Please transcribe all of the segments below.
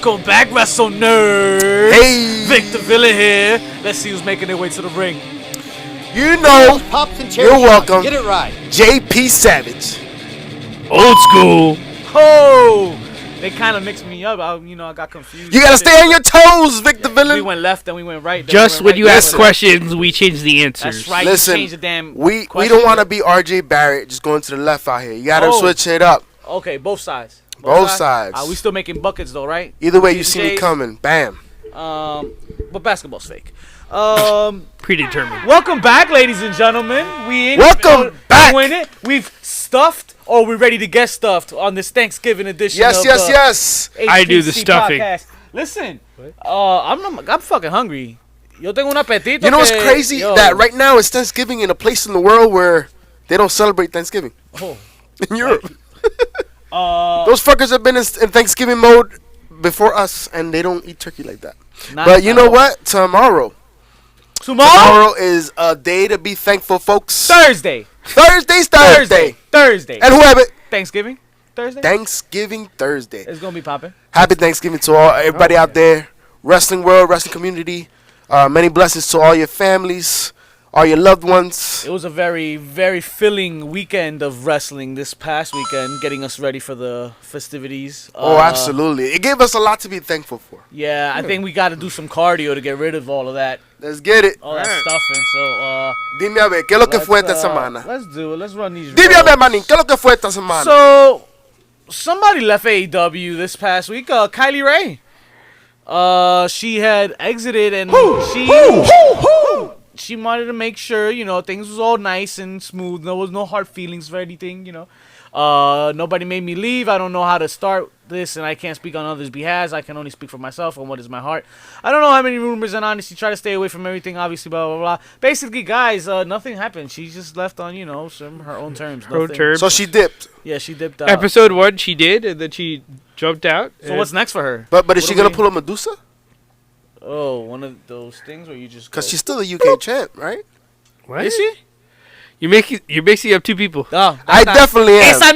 Welcome back, Wrestle Nerds. Hey, Victor Villa here. Let's see who's making their way to the ring. You know, you're welcome. Get it right. JP Savage. Old school. Oh, they kind of mixed me up. I got confused. You gotta stay on your toes, Victor Villain. We went left, then we went right. Just when you ask left. questions, we change the answers. That's right. Listen, you changed the damn we question. don't want to be RJ Barrett just going to the left out here. You gotta switch it up. Okay, both sides. Both sides. We still making buckets though, right? Either way, you see me coming. Bam. But basketball's fake. Predetermined. Welcome back, ladies and gentlemen. Welcome back. We're in it. We've stuffed, or we're ready to get stuffed on this Thanksgiving edition. Yes. I do the HPC stuffing. Podcast. Listen, I'm fucking hungry. Yo tengo un apetito. You know what's crazy? That right now it's Thanksgiving in a place in the world where they don't celebrate Thanksgiving. Oh. In Europe. Those fuckers have been in Thanksgiving mode before us, and they don't eat turkey like that. But you know what? Tomorrow is a day to be thankful, folks. Thursday. Thursday. And who have it? Thanksgiving Thursday. Thanksgiving Thursday. It's gonna be popping. Happy Thanksgiving to everybody out there, wrestling world, wrestling community. Many blessings to all your families, all your loved ones. It was a very, very filling weekend of wrestling this past weekend, getting us ready for the festivities. Oh, absolutely. It gave us a lot to be thankful for. Yeah, I think we got to do some cardio to get rid of all of that. Let's get it. All that stuffing. So, dime a ver, ¿qué es lo que fue esta semana? Let's do it. Let's run these. Dime a ver, manín, ¿qué es lo que fue esta semana? So, somebody left AEW this past week. Kylie Ray. She had exited and she wanted to make sure, things was all nice and smooth. There was no hard feelings for anything, Nobody made me leave. I don't know how to start this, and I can't speak on others' behalf. I can only speak for myself and what is my heart. I don't know how many rumors, and honestly, try to stay away from everything, obviously, blah, blah, blah. Basically, guys, nothing happened. She just left on, her own terms. Her own terms. So she dipped. Yeah, she dipped out. Episode 1, she did, and then she jumped out. So what's next for her? But is she going to pull a Medusa? Oh, one of those things where you just... Because she's still a UK champ, right? What? Is she? You're mixing up two people. Oh, I definitely am. Esa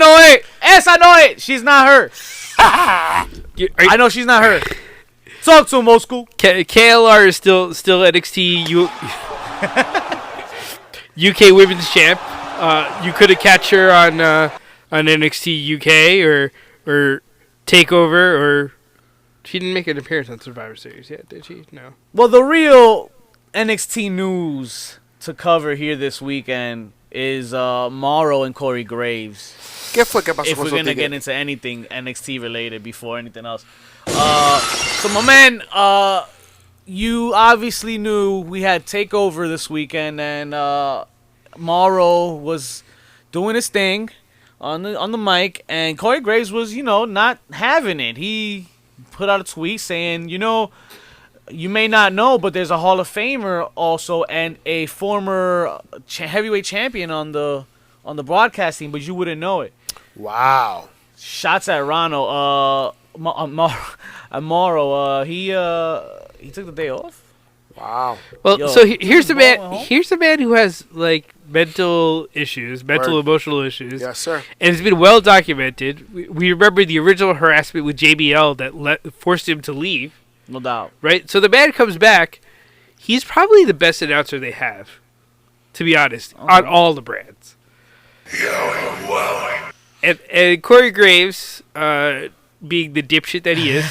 no it. She's not her. I know she's not her. Talk to him, old school. KLR is still NXT UK Women's Champ. You could have catch her on NXT UK or Takeover, or she didn't make an appearance on Survivor Series yet, did she? No. Well, the real NXT news to cover here this weekend is Morrow and Corey Graves. If we're going to get into anything NXT related before anything else. So, my man, you obviously knew we had Takeover this weekend, and Morrow was doing his thing on the mic, and Corey Graves was, not having it. He put out a tweet saying, you may not know, but there's a Hall of Famer also and a former heavyweight champion on the broadcasting, but you wouldn't know it. Wow. Shots at Rano. Morrow. He took the day off. Wow. Well, so here's the man. Here's the man who has mental issues, emotional issues. Yes, sir. And it's been well documented. We remember the original harassment with JBL that forced him to leave. No doubt. Right? So the man comes back. He's probably the best announcer they have, to be honest, on all the brands. And Corey Graves, being the dipshit that he is.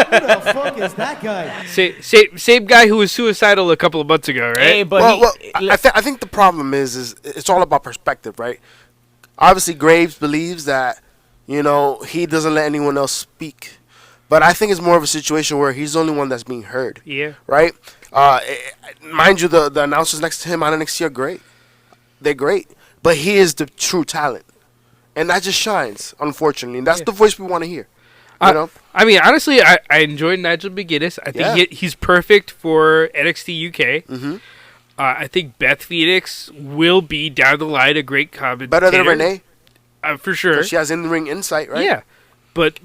Who the fuck is that guy? Same guy who was suicidal a couple of months ago, right? Hey, but I think the problem is it's all about perspective, right? Obviously, Graves believes that, he doesn't let anyone else speak. But I think it's more of a situation where he's the only one that's being heard. Yeah. Right? Mind you, the announcers next to him on NXT are great. They're great. But he is the true talent. And that just shines, unfortunately. And that's the voice we want to hear. I mean, honestly, I enjoyed Nigel McGuinness. I think he's perfect for NXT UK. Mm-hmm. I think Beth Phoenix will be, down the line, a great commentator. Better than Renee? For sure. She has in-ring insight, right? Yeah. But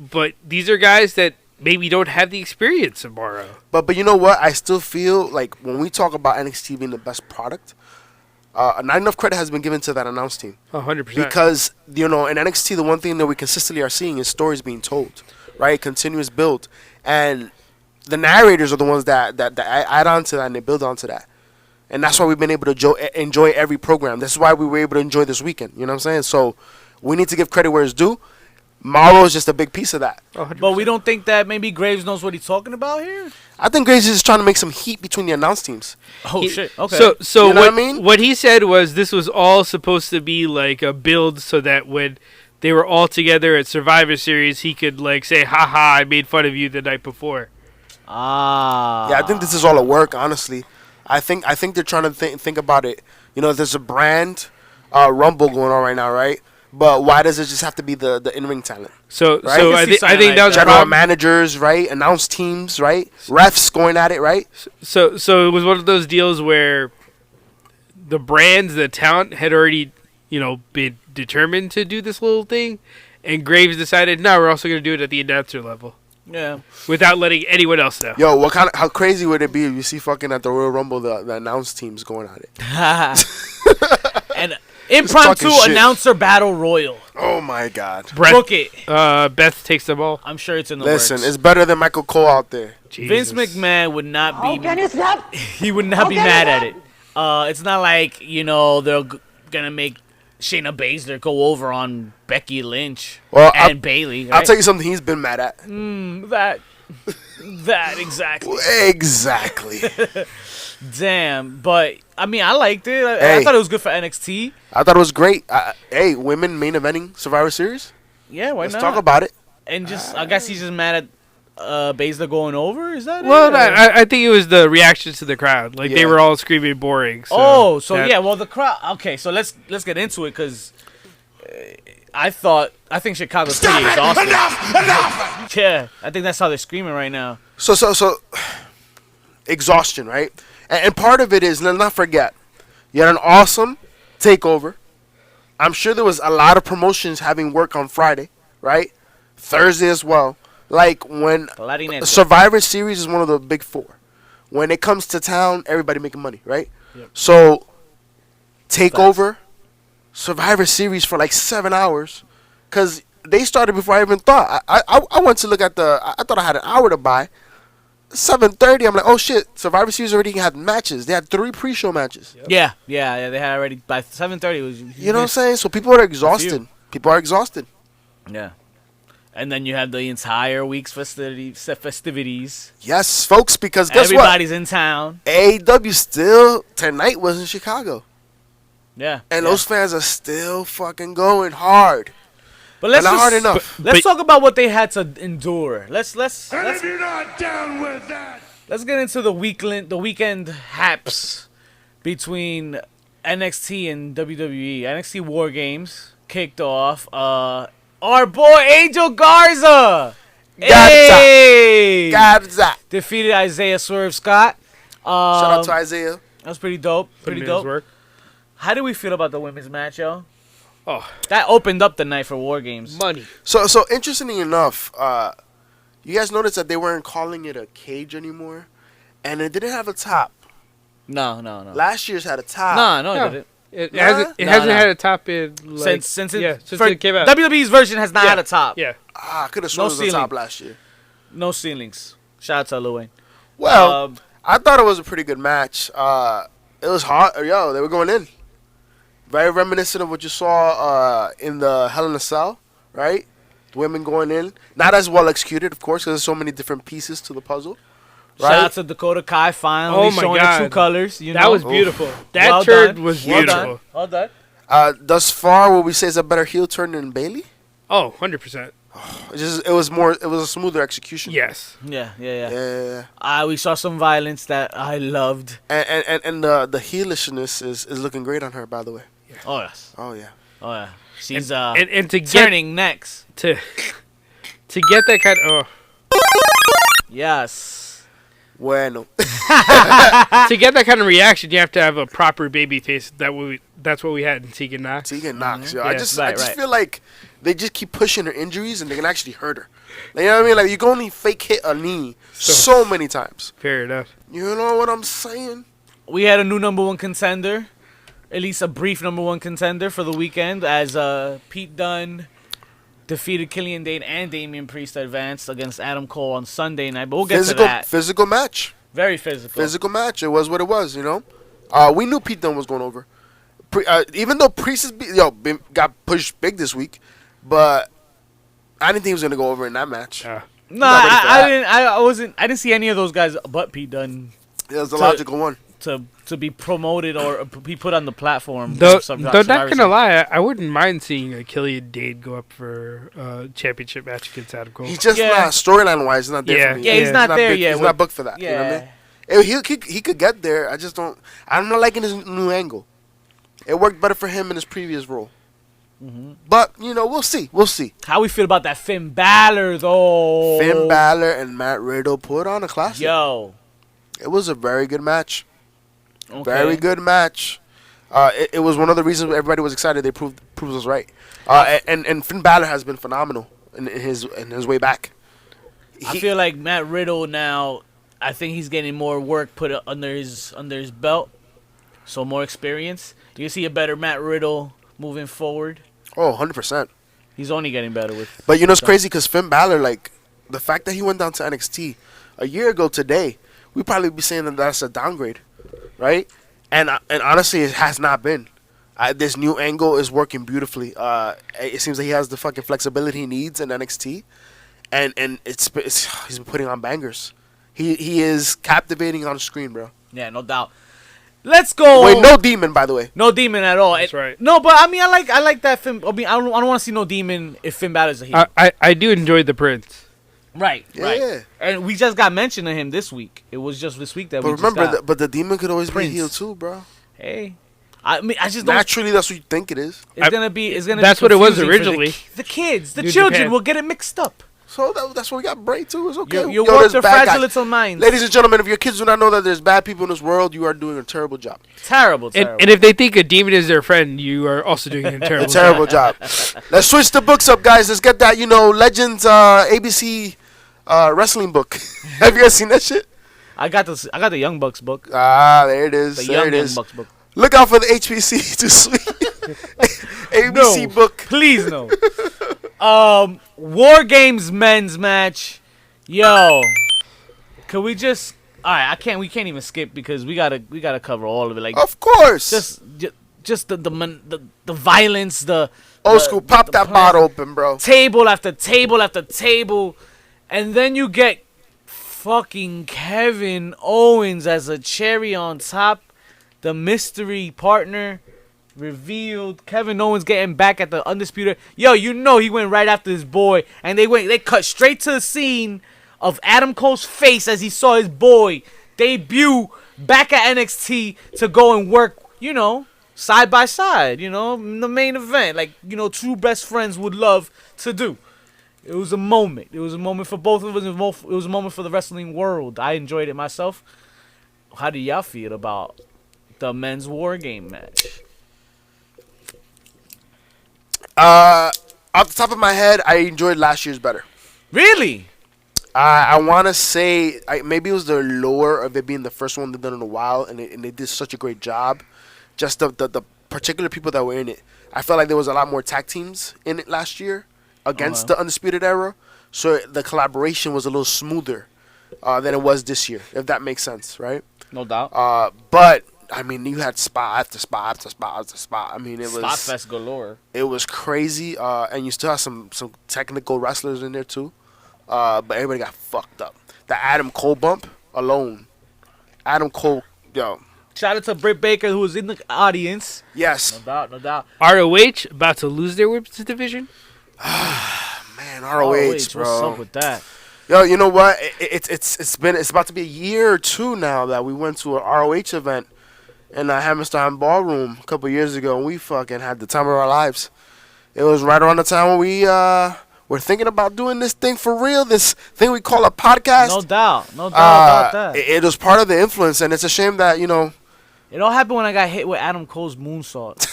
these are guys that maybe don't have the experience tomorrow. But you know what? I still feel like when we talk about NXT being the best product, not enough credit has been given to that announce team. 100%. Because, in NXT, the one thing that we consistently are seeing is stories being told, right? Continuous build, and the narrators are the ones that add on to that and they build onto that. And that's why we've been able to enjoy every program. This is why we were able to enjoy this weekend. You know what I'm saying? So we need to give credit where it's due. Morrow is just a big piece of that. 100%. But we don't think that maybe Graves knows what he's talking about here? I think Graves is just trying to make some heat between the announced teams. Oh, shit. Okay. So You know what, what I mean? what he said was this was all supposed to be like a build so that when they were all together at Survivor Series, he could like say, haha, I made fun of you the night before. Ah. Yeah, I think this is all a work, honestly. I think they're trying to think about it. You know, there's a brand rumble going on right now, right? But why does it just have to be the in-ring talent? So Right? so I I, can see I think something that was like General prob- managers, right? Announced teams, right? Refs going at it, right? so it was one of those deals where the brands, the talent had already, been determined to do this little thing, and Graves decided, no, we're also going to do it at the announcer level Yeah. without letting anyone else know. Yo, how crazy would it be if you see fucking at the Royal Rumble the announced teams going at it? And impromptu talking shit. announcer battle royal. Oh my God! Book it. Beth takes the ball. I'm sure it's in the Listen, works. it's better than Michael Cole out there. Vince Jesus. McMahon would not be. Can you stop? He would not be mad at it. It's not like they're gonna make Shayna Baszler go over on Becky Lynch and Bailey. Right? I'll tell you something he's been mad at. That exactly. Exactly. Damn, but I mean, I liked it. I Hey. thought it was good for NXT. I thought it was great. Hey, women main eventing Survivor Series. Yeah, why Let's not? talk about it. And just, I guess he's just mad at Baszler going over. Is that Well, it? Or- I think it was the reactions to the crowd. Like they Yeah. were all screaming boring. So that- yeah. Well, the crowd. Okay, so let's get into it because I think Chicago's pretty exhausted. Enough! Yeah, I think that's how they're screaming right now. So exhaustion, right? And part of it is, let's not forget, you had an awesome takeover. I'm sure there was a lot of promotions having work on Friday, right? Thursday as well. Like when Latinx. Survivor Series is one of the big four. When it comes to town, everybody making money, right? Yep. So takeover, Survivor Series for like 7 hours, because they started before I even thought. I went to look at I thought I had an hour to buy. 7:30, I'm like, oh shit! Survivor Series already had matches. They had 3 pre-show matches. Yep. Yeah. They had already by 7:30. It was. You know what I'm saying? So people are exhausted. People are exhausted. Yeah. And then you have the entire week's festivities. Yes, folks, because guess Everybody's in town. what? AEW still tonight was in Chicago, Yeah. and those fans are still fucking going hard. But let's not just- hard enough. Let's talk about what they had to endure. Let's And if you're not down with that, let's get into the weekend haps between NXT and WWE. NXT War Games kicked off. Our boy Angel Garza. Hey! Garza. Defeated Isaiah Swerve Scott. Shout out to Isaiah. That was pretty dope. Put him Pretty in his dope. work. How do we feel about the women's match, yo? Oh, That opened up the night for War Games. money. So interestingly enough, you guys noticed that they weren't calling it a cage anymore, and it didn't have a top. No. Last year's had a top. No, it No. didn't. It Nah? hasn't. It No, hasn't no. had a top in like, Since it came out. WWE's version has not had a top. Yeah. I could have sworn No it was a top ceiling. last year. No ceilings. Shout out to Lil Wayne. Well, Um, I thought it was a pretty good match. It was hot. Yo, they were going in. Very reminiscent of what you saw in the Hell in a Cell, right? The women going in. Not as well executed, of course, because there's so many different pieces to the puzzle. Right? Shout out to Dakota Kai finally Oh my showing God. the true colors. You That know? was beautiful. That Well turn done. was Well beautiful. done. Well done. Thus far, what we say is a better heel turn than Bailey. Oh, 100%. It was a smoother execution. Yes. Yeah. Yeah. We saw some violence that I loved. And the heelishness is looking great on her, by the way. Oh yes. Oh yeah. Oh yeah. She's And to get turning next. to get that kind of Yes. Bueno. to get that kind of reaction, you have to have a proper baby face. That's what we had in Tegan Knox. Tegan Knox. Yo. Yeah. I just Right. feel like they just keep pushing her injuries and they can actually hurt her. Like, you know what I mean? Like you can only fake hit a knee so many times. Fair enough. You know what I'm saying? We had a new #1 contender. At least a brief #1 contender for the weekend as Pete Dunne defeated Killian Dane and Damian Priest advanced against Adam Cole on Sunday night. But we'll get to that. Physical match. Very physical. Physical match. It was what it was, you know. We knew Pete Dunne was going over. Even though Priest got pushed big this week, but I didn't think he was gonna go over in that match. No, I didn't see any of those guys but Pete Dunne. It was a logical one to be promoted or be put on the platform. Though not gonna lie, I wouldn't mind seeing a Killian Dane go up for a championship match against Adam Cole. He's just not storyline wise. He's not there for me. Yeah, he's not there yet. He's not booked for that. Yeah. You know what I mean? He could get there. I just don't. I'm not liking his new angle. It worked better for him in his previous role. Mm-hmm. But we'll see. We'll see. How we feel about that Finn Balor though? Finn Balor and Matt Riddle put on a classic. Yo, it was a very good match. Okay. Very good match. It was one of the reasons everybody was excited. They proved us right. And Finn Balor has been phenomenal in his way back. I feel like Matt Riddle now. I think he's getting more work put under his belt, so more experience. Do you see a better Matt Riddle moving forward? Oh, 100%. He's only getting better with. But it's crazy because Finn Balor, like the fact that he went down to NXT a year ago today, we'd probably be saying that that's a downgrade, right? And honestly, it has not been. This new angle is working beautifully. It seems like he has the fucking flexibility he needs in NXT, and he's been putting on bangers. He is captivating on screen, bro. Yeah, no doubt. Let's go. Wait, no demon, by the way. No demon at all. That's right. No, but I mean, I like that Finn. I mean, I don't want to see no demon if Finn Balor's a heel. I do enjoy the Prince. Right. Yeah. Right. And we just got mention of him this week. It was just this week that But we remember, just got. but the demon could always Prince. be a heel too, bro. Hey, I mean, I just don't. Naturally, that's what you think it is. It's gonna be. That's be what it was confusing for originally. The kids, the New children Japan. will get it mixed up. So that's what we got Bray too. It's okay. You Yo, work there's their bad fragile guys. little minds. Ladies and gentlemen, if your kids do not know that there's bad people in this world, you are doing a terrible job. Terrible. And if they think a demon is their friend, you are also doing a terrible A terrible job. Let's switch the books up, guys. Let's get that, Legends ABC wrestling book. Have you guys seen that shit? I got the Young Bucks book. Ah, there it is. The There Young it is. Bucks book. Look out for the HPC to sweet. ABC book. Please no. War Games men's match. Yo, could we just? All right, we can't even skip because we gotta cover all of it. Like, Of course. just the violence, the Old school. Pop that bottle open, bro. table after table after table, and then you get fucking Kevin Owens as a cherry on top. The mystery partner revealed. Kevin Owens getting back at the Undisputed. Yo, he went right after his boy, and they cut straight to the scene of Adam Cole's face as he saw his boy debut back at NXT to go and work, side by side, in the main event, like, two best friends would love to do. It was a moment. It was a moment for both of us. It was a moment for the wrestling world. I enjoyed it myself. How do y'all feel about the men's War Game match? Off the top of my head, I enjoyed last year's better. Really? I want to say maybe it was the lure of it being the first one they've done in a while, and they did such a great job. Just the particular people that were in it. I felt like there was a lot more tag teams in it last year against the Undisputed Era, so the collaboration was a little smoother than it was this year, if that makes sense, right? No doubt. But I mean, you had spot after spot after spot after spot. I mean, it was Spot fest galore. It was crazy, and you still have some technical wrestlers in there too. But everybody got fucked up. The Adam Cole bump alone. Adam Cole, yo. Shout out to Britt Baker, who was in the audience. Yes. No doubt. ROH about to lose their women's division. Man, ROH, bro. What's up with that? Yo, you know what? It's about to be a year or two now that we went to an ROH event in the Hammerstein Ballroom a couple years ago, and we fucking had the time of our lives. It was right around the time when we were thinking about doing this thing for real, this thing we call a podcast. No doubt about that. It was part of the influence, and it's a shame that, It all happened when I got hit with Adam Cole's moonsault.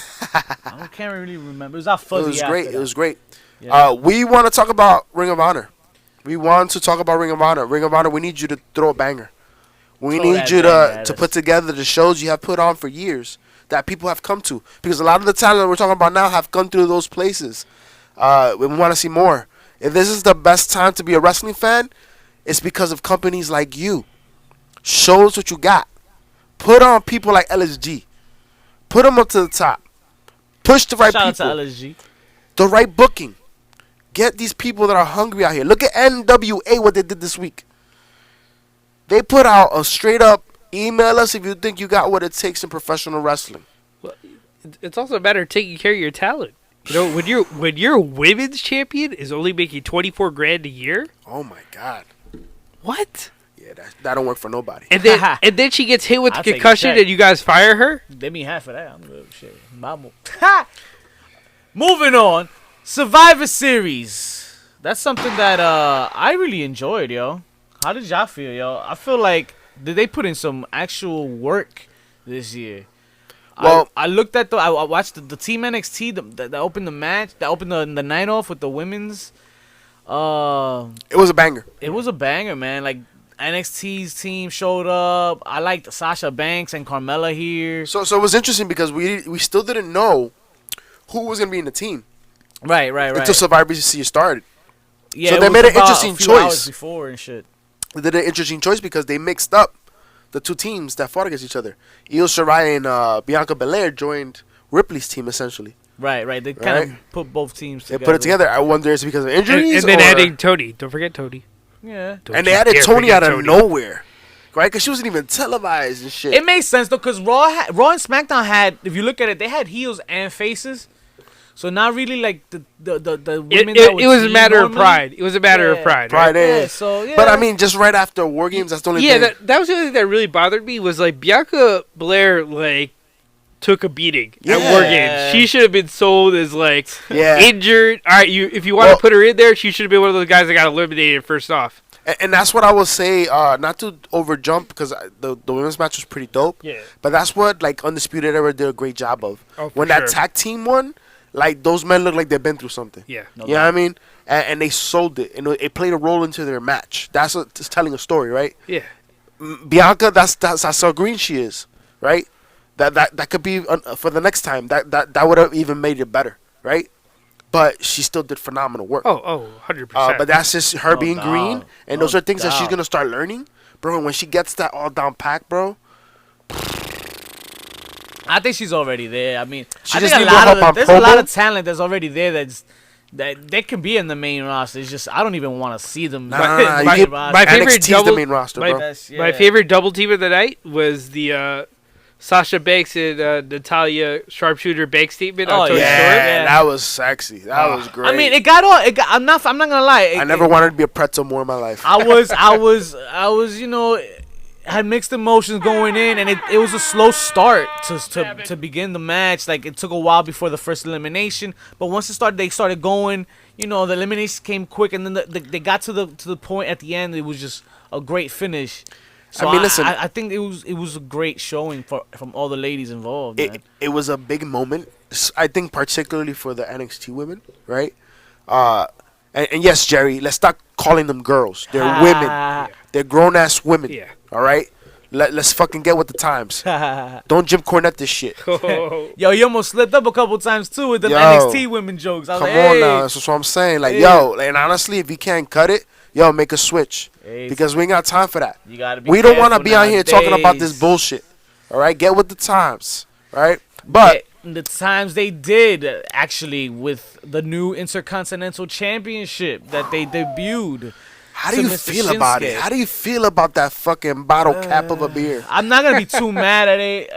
I can't really remember. It was not fuzzy. It was great. after It was that. great. Yeah. We want to talk about Ring of Honor. We want to talk about Ring of Honor. Ring of Honor, we need you to throw a banger. We Throw need that you banger at to us. put together the shows you have put on for years that people have come to. Because a lot of the talent that we're talking about now have come through those places. We want to see more. If this is the best time to be a wrestling fan, it's because of companies like you. Show us what you got. Put on people like LSG. Put them up to the top. Push the right Shout out people. to LSG. The right booking. Get these people that are hungry out here. Look at NWA, what they did this week. They put out a straight up, email us if you think you got what it takes in professional wrestling. Well, it's also a matter of taking care of your talent. You know, when your women's champion is only making $24,000 a year. Oh my God. What? Yeah, that don't work for nobody. And then she gets hit with I'll the take a concussion, check. and you guys fire her. Give me half of that. I'm good. Shit. Vamos. Moving on. Survivor Series. That's something that I really enjoyed, yo. How did y'all feel, yo? I feel like did they put in some actual work this year? Well, I looked at I watched the Team NXT that opened the match, that opened the night off with the women's. it was a banger. It was a banger, man. Like NXT's team showed up. I liked Sasha Banks and Carmella here. So it was interesting because we still didn't know who was gonna be in the team Right. until Survivor Series started. Yeah, so it they was made an about interesting a few choice. hours before and shit. They did an interesting choice because they mixed up the two teams that fought against each other. Io Shirai and Bianca Belair joined Ripley's team essentially. Right. They kind Right. of put both teams They together. put it together. I wonder is it because of injuries And then or- adding Tony. Don't forget Tony. Yeah. Don't and they you added dare Tony forget out of Tony. nowhere, right? Because she wasn't even televised and shit. It made sense though, cause Raw and SmackDown had, if you look at it, they had heels and faces. So not really like the women. that would It was a team matter of normally. pride. It was a matter of pride. Pride Right? is. Yeah, so, yeah. But I mean, just right after War Games, that's the only Yeah, thing. that was the only thing that really bothered me was like Bianca Belair took a beating at Yeah. War Games. She should have been sold as Yeah. injured. All right, if you want Well- to put her in there, she should have been one of those guys that got eliminated first off. And that's what I will say, not to over jump because the women's match was pretty dope. Yeah. But that's what like Undisputed Era did a great job of. Oh, for when that sure. tag team won, like those men look like they've been through something. Yeah. No You know what I mean? And they sold it, and it played a role into their match. That's what it's telling a story, right? Yeah. Bianca, that's how green she is, right? That could be for the next time. That would have even made it better, right? But she still did phenomenal work. Oh, 100%. But that's just her No being doubt. green, and No those are things that she's doubt. gonna start learning, bro. And when she gets that all down pack, bro, I think she's already there. I mean, She I just think need more help on there's a lot promo. of talent that's already there that they can be in the main roster. It's just I don't even want to see them. Nah, in nah, the you main get- roster. my favorite NXT's the double- main roster, my- bro. My Yeah. favorite double team of the night was the Sasha Banks and Natalia Sharpshooter Banks statement Oh, on Tony Yeah, Storm. Yeah. that was sexy. That was great. I mean, it got all. I'm not gonna lie. I never wanted to be a pretzel more in my life. I was, you know, had mixed emotions going in, and it was a slow start to begin the match. Like it took a while before the first elimination, but once they started going. You know, the elimination came quick, and then they got to the point at the end. It was just a great finish. So I mean, listen. I think it was a great showing from all the ladies involved. Man. It was a big moment. I think particularly for the NXT women, right? And yes, Jerry, let's stop calling them girls. They're women. They're grown ass women. Yeah. All right. Let's fucking get with the times. Don't Jim Cornette this shit. Yo, you almost slipped up a couple times too with the Yo. NXT women jokes. I was Come like, on hey. now. That's what I'm saying. Like, Hey. yo, and honestly, if you can't cut it, yo, make a switch. Hey, Because we ain't got time for that. you gotta be We don't want to careful be out here talking about nowadays. this bullshit. All right? Get with the times. Right? But The times they did actually with the new Intercontinental Championship that they debuted. how do to you Mr. feel about it? Shinsuke. How do you feel about that fucking bottle cap of a beer? I'm not gonna be too mad at it.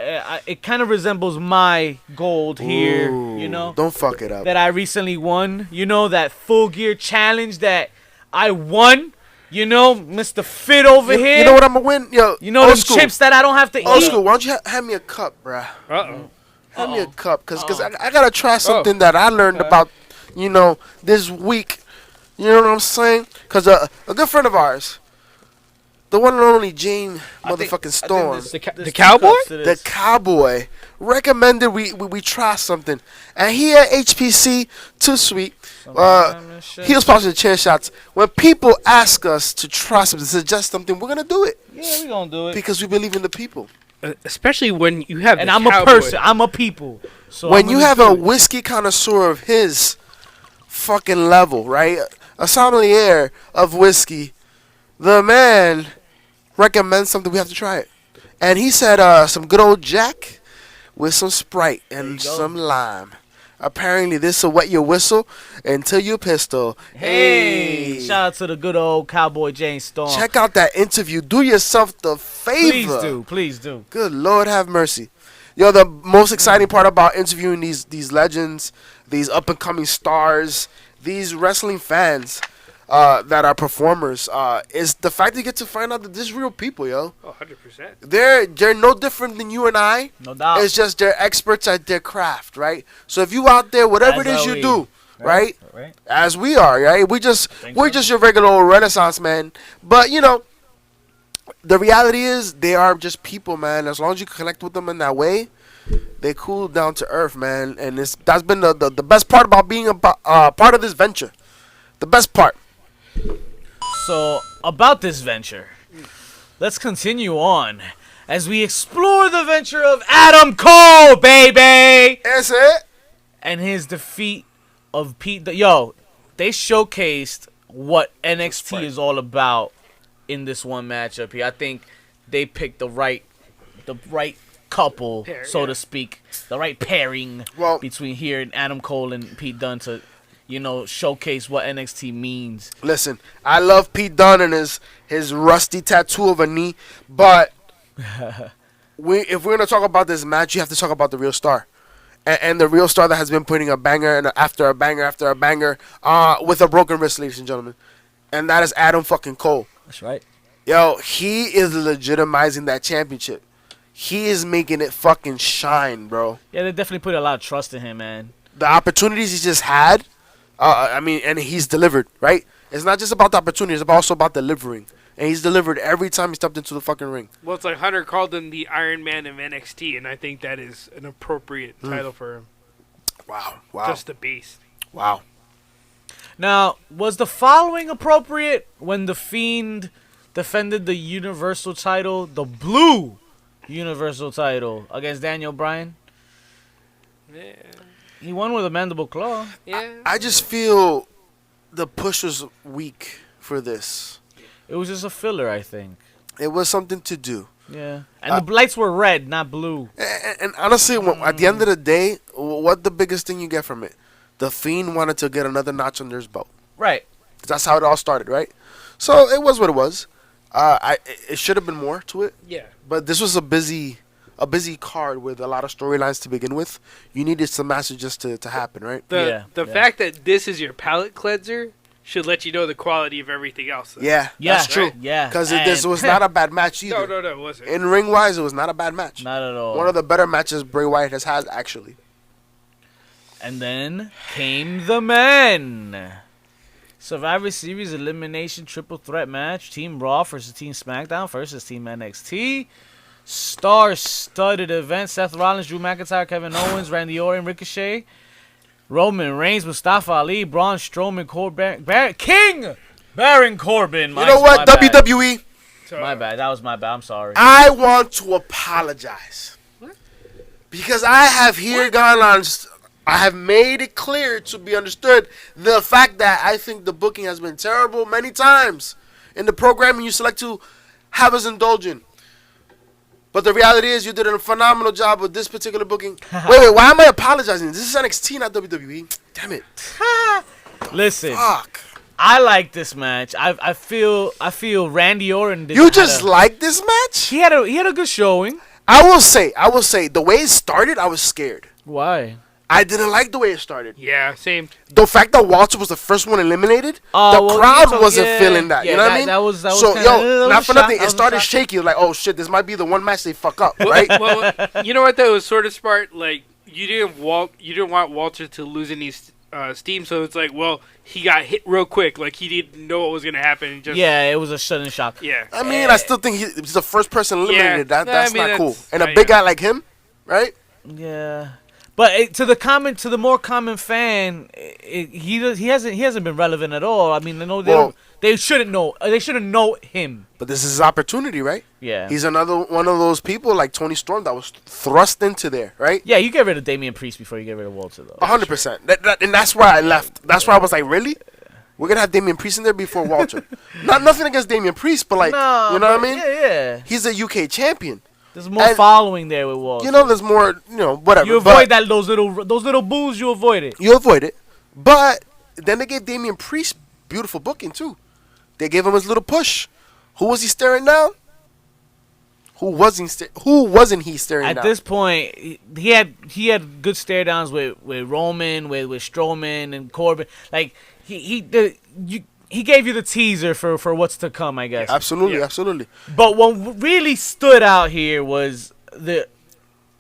It kind of resembles my gold here, you know, Don't fuck it up. that I recently won. You know, that Full Gear Challenge that I won. You know, Mr. Fit over here. You know what I'm gonna win? Yo, You know old them school. chips that I don't have to Old eat. school. Why don't you hand me a cup, bruh? Uh-oh. Hand me a cup, cause I gotta try something that I learned about, you know, this week. You know what I'm saying? Cause a good friend of ours, the one and only Jane motherfucking Storm, The cowboy? the cowboy, recommended we try something, and he at HPC Too Sweet. He was sponsoring the chair shots. When people ask us to try something, suggest something, we're gonna do it Yeah, we gonna do it. because we believe in the people. Especially when you have And the I'm a cowboy. person. I'm a people. So When I'm you gonna have do a it. whiskey connoisseur of his fucking level, right? A sommelier of whiskey. The man recommends something, we have to try it. And he said some good old Jack with some Sprite and some lime. Apparently, this will wet your whistle until you pistol. Hey, shout out to the good old Cowboy James Storm. Check out that interview. Do yourself the favor. Please do. Good Lord have mercy. Yo, the most exciting part about interviewing these legends, these up-and-coming stars, these wrestling fans that are performers, is the fact that you get to find out that this is real people, yo. Oh, 100%. They're no different than you and I. No doubt. It's just they're experts at their craft, right? So if you out there, whatever it is you do, right? As we are, right? We're just your regular old Renaissance man. But, you know, the reality is they are just people, man. As long as you connect with them in that way, they cool down to earth, man. And that's been the best part about being a part of this venture. The best part. So, about this venture, let's continue on as we explore the venture of Adam Cole, baby! That's it. And his defeat of Pete. Yo, they showcased what NXT is all about in this one matchup here. I think they picked the right couple, so to speak, the right pairing between here and Adam Cole and Pete Dunne to, you know, showcase what NXT means. Listen, I love Pete Dunne and his rusty tattoo of a knee, but if we're gonna talk about this match, you have to talk about the real star, and the real star that has been putting a banger and after a banger after a banger, with a broken wrist, ladies and gentlemen, and that is Adam fucking Cole. That's right. Yo, he is legitimizing that championship. He is making it fucking shine, bro. Yeah, they definitely put a lot of trust in him, man. The opportunities he just had, and he's delivered, right? It's not just about the opportunities, it's also about delivering. And he's delivered every time he stepped into the fucking ring. Well, it's like Hunter called him the Iron Man of NXT, and I think that is an appropriate title for him. Wow. Just a beast. Wow. Now, was the following appropriate when The Fiend defended the Universal title, the blue Universal title, against Daniel Bryan? Yeah. He won with a mandible claw. Yeah. I just feel the push was weak for this. It was just a filler, I think. It was something to do. Yeah. And the lights were red, not blue. And honestly, at the end of the day, what the biggest thing you get from it? The Fiend wanted to get another notch under his belt. Right. That's how it all started, right? So it was what it was. It should have been more to it. Yeah. But this was a busy card with a lot of storylines to begin with. You needed some matches just to happen, right? The fact that this is your palate cleanser should let you know the quality of everything else. Yeah, that's true. Right? Yeah. Because this was not a bad match either. No, it wasn't. In ring-wise, it was not a bad match. Not at all. One of the better matches Bray Wyatt has had, actually. And then came the men. Survivor Series elimination triple threat match. Team Raw versus Team SmackDown versus Team NXT. Star-studded event. Seth Rollins, Drew McIntyre, Kevin Owens, Randy Orton, Ricochet, Roman Reigns, Mustafa Ali, Braun Strowman, Baron Corbin. You know what, WWE? My bad. That was my bad. I'm sorry. I want to apologize. What? Because I have gone on... I have made it clear to be understood the fact that I think the booking has been terrible many times in the programming you select to have us indulge in. But the reality is you did a phenomenal job with this particular booking. Wait, why am I apologizing? This is NXT, not WWE. Damn it. Listen. Fuck. I like this match. I feel Randy Orton did. You just like this match? He had a good showing. I will say, the way it started, I was scared. Why? I didn't like the way it started. Yeah, same. The fact that Walter was the first one eliminated, the crowd wasn't feeling that. You know what I mean? That was so, not for nothing. It started shaky. Like, oh shit, this might be the one match they fuck up, right? Well, you know what? That was sort of smart. Like, you didn't want Walter to lose any steam, so it's like, well, he got hit real quick. Like, he didn't know what was gonna happen. It was a sudden shock. Yeah. I mean, I still think he's the first person eliminated. Yeah. That's not cool. And a big guy like him, right? Yeah. But to the more common fan, he hasn't been relevant at all. I mean, they shouldn't know. They shouldn't know him. But this is his opportunity, right? Yeah. He's another one of those people like Tony Storm that was thrust into there, right? Yeah, you get rid of Damian Priest before you get rid of Walter, though. 100%. And that's where I left. That's where I was like, really? We're gonna have Damian Priest in there before Walter. Nothing against Damian Priest, but like, No, you know what I mean? Yeah. He's a UK champion. There's more following there with Walter. You know, there's more. You know, whatever. You avoid those little boos. You avoid it. You avoid it. But then they gave Damian Priest beautiful booking too. They gave him his little push. Who was he staring down? Who wasn't he staring down? At this point, he had good stare downs with Roman, with Strowman and Corbin. Like he gave you the teaser for what's to come, I guess. Absolutely. But what really stood out here was the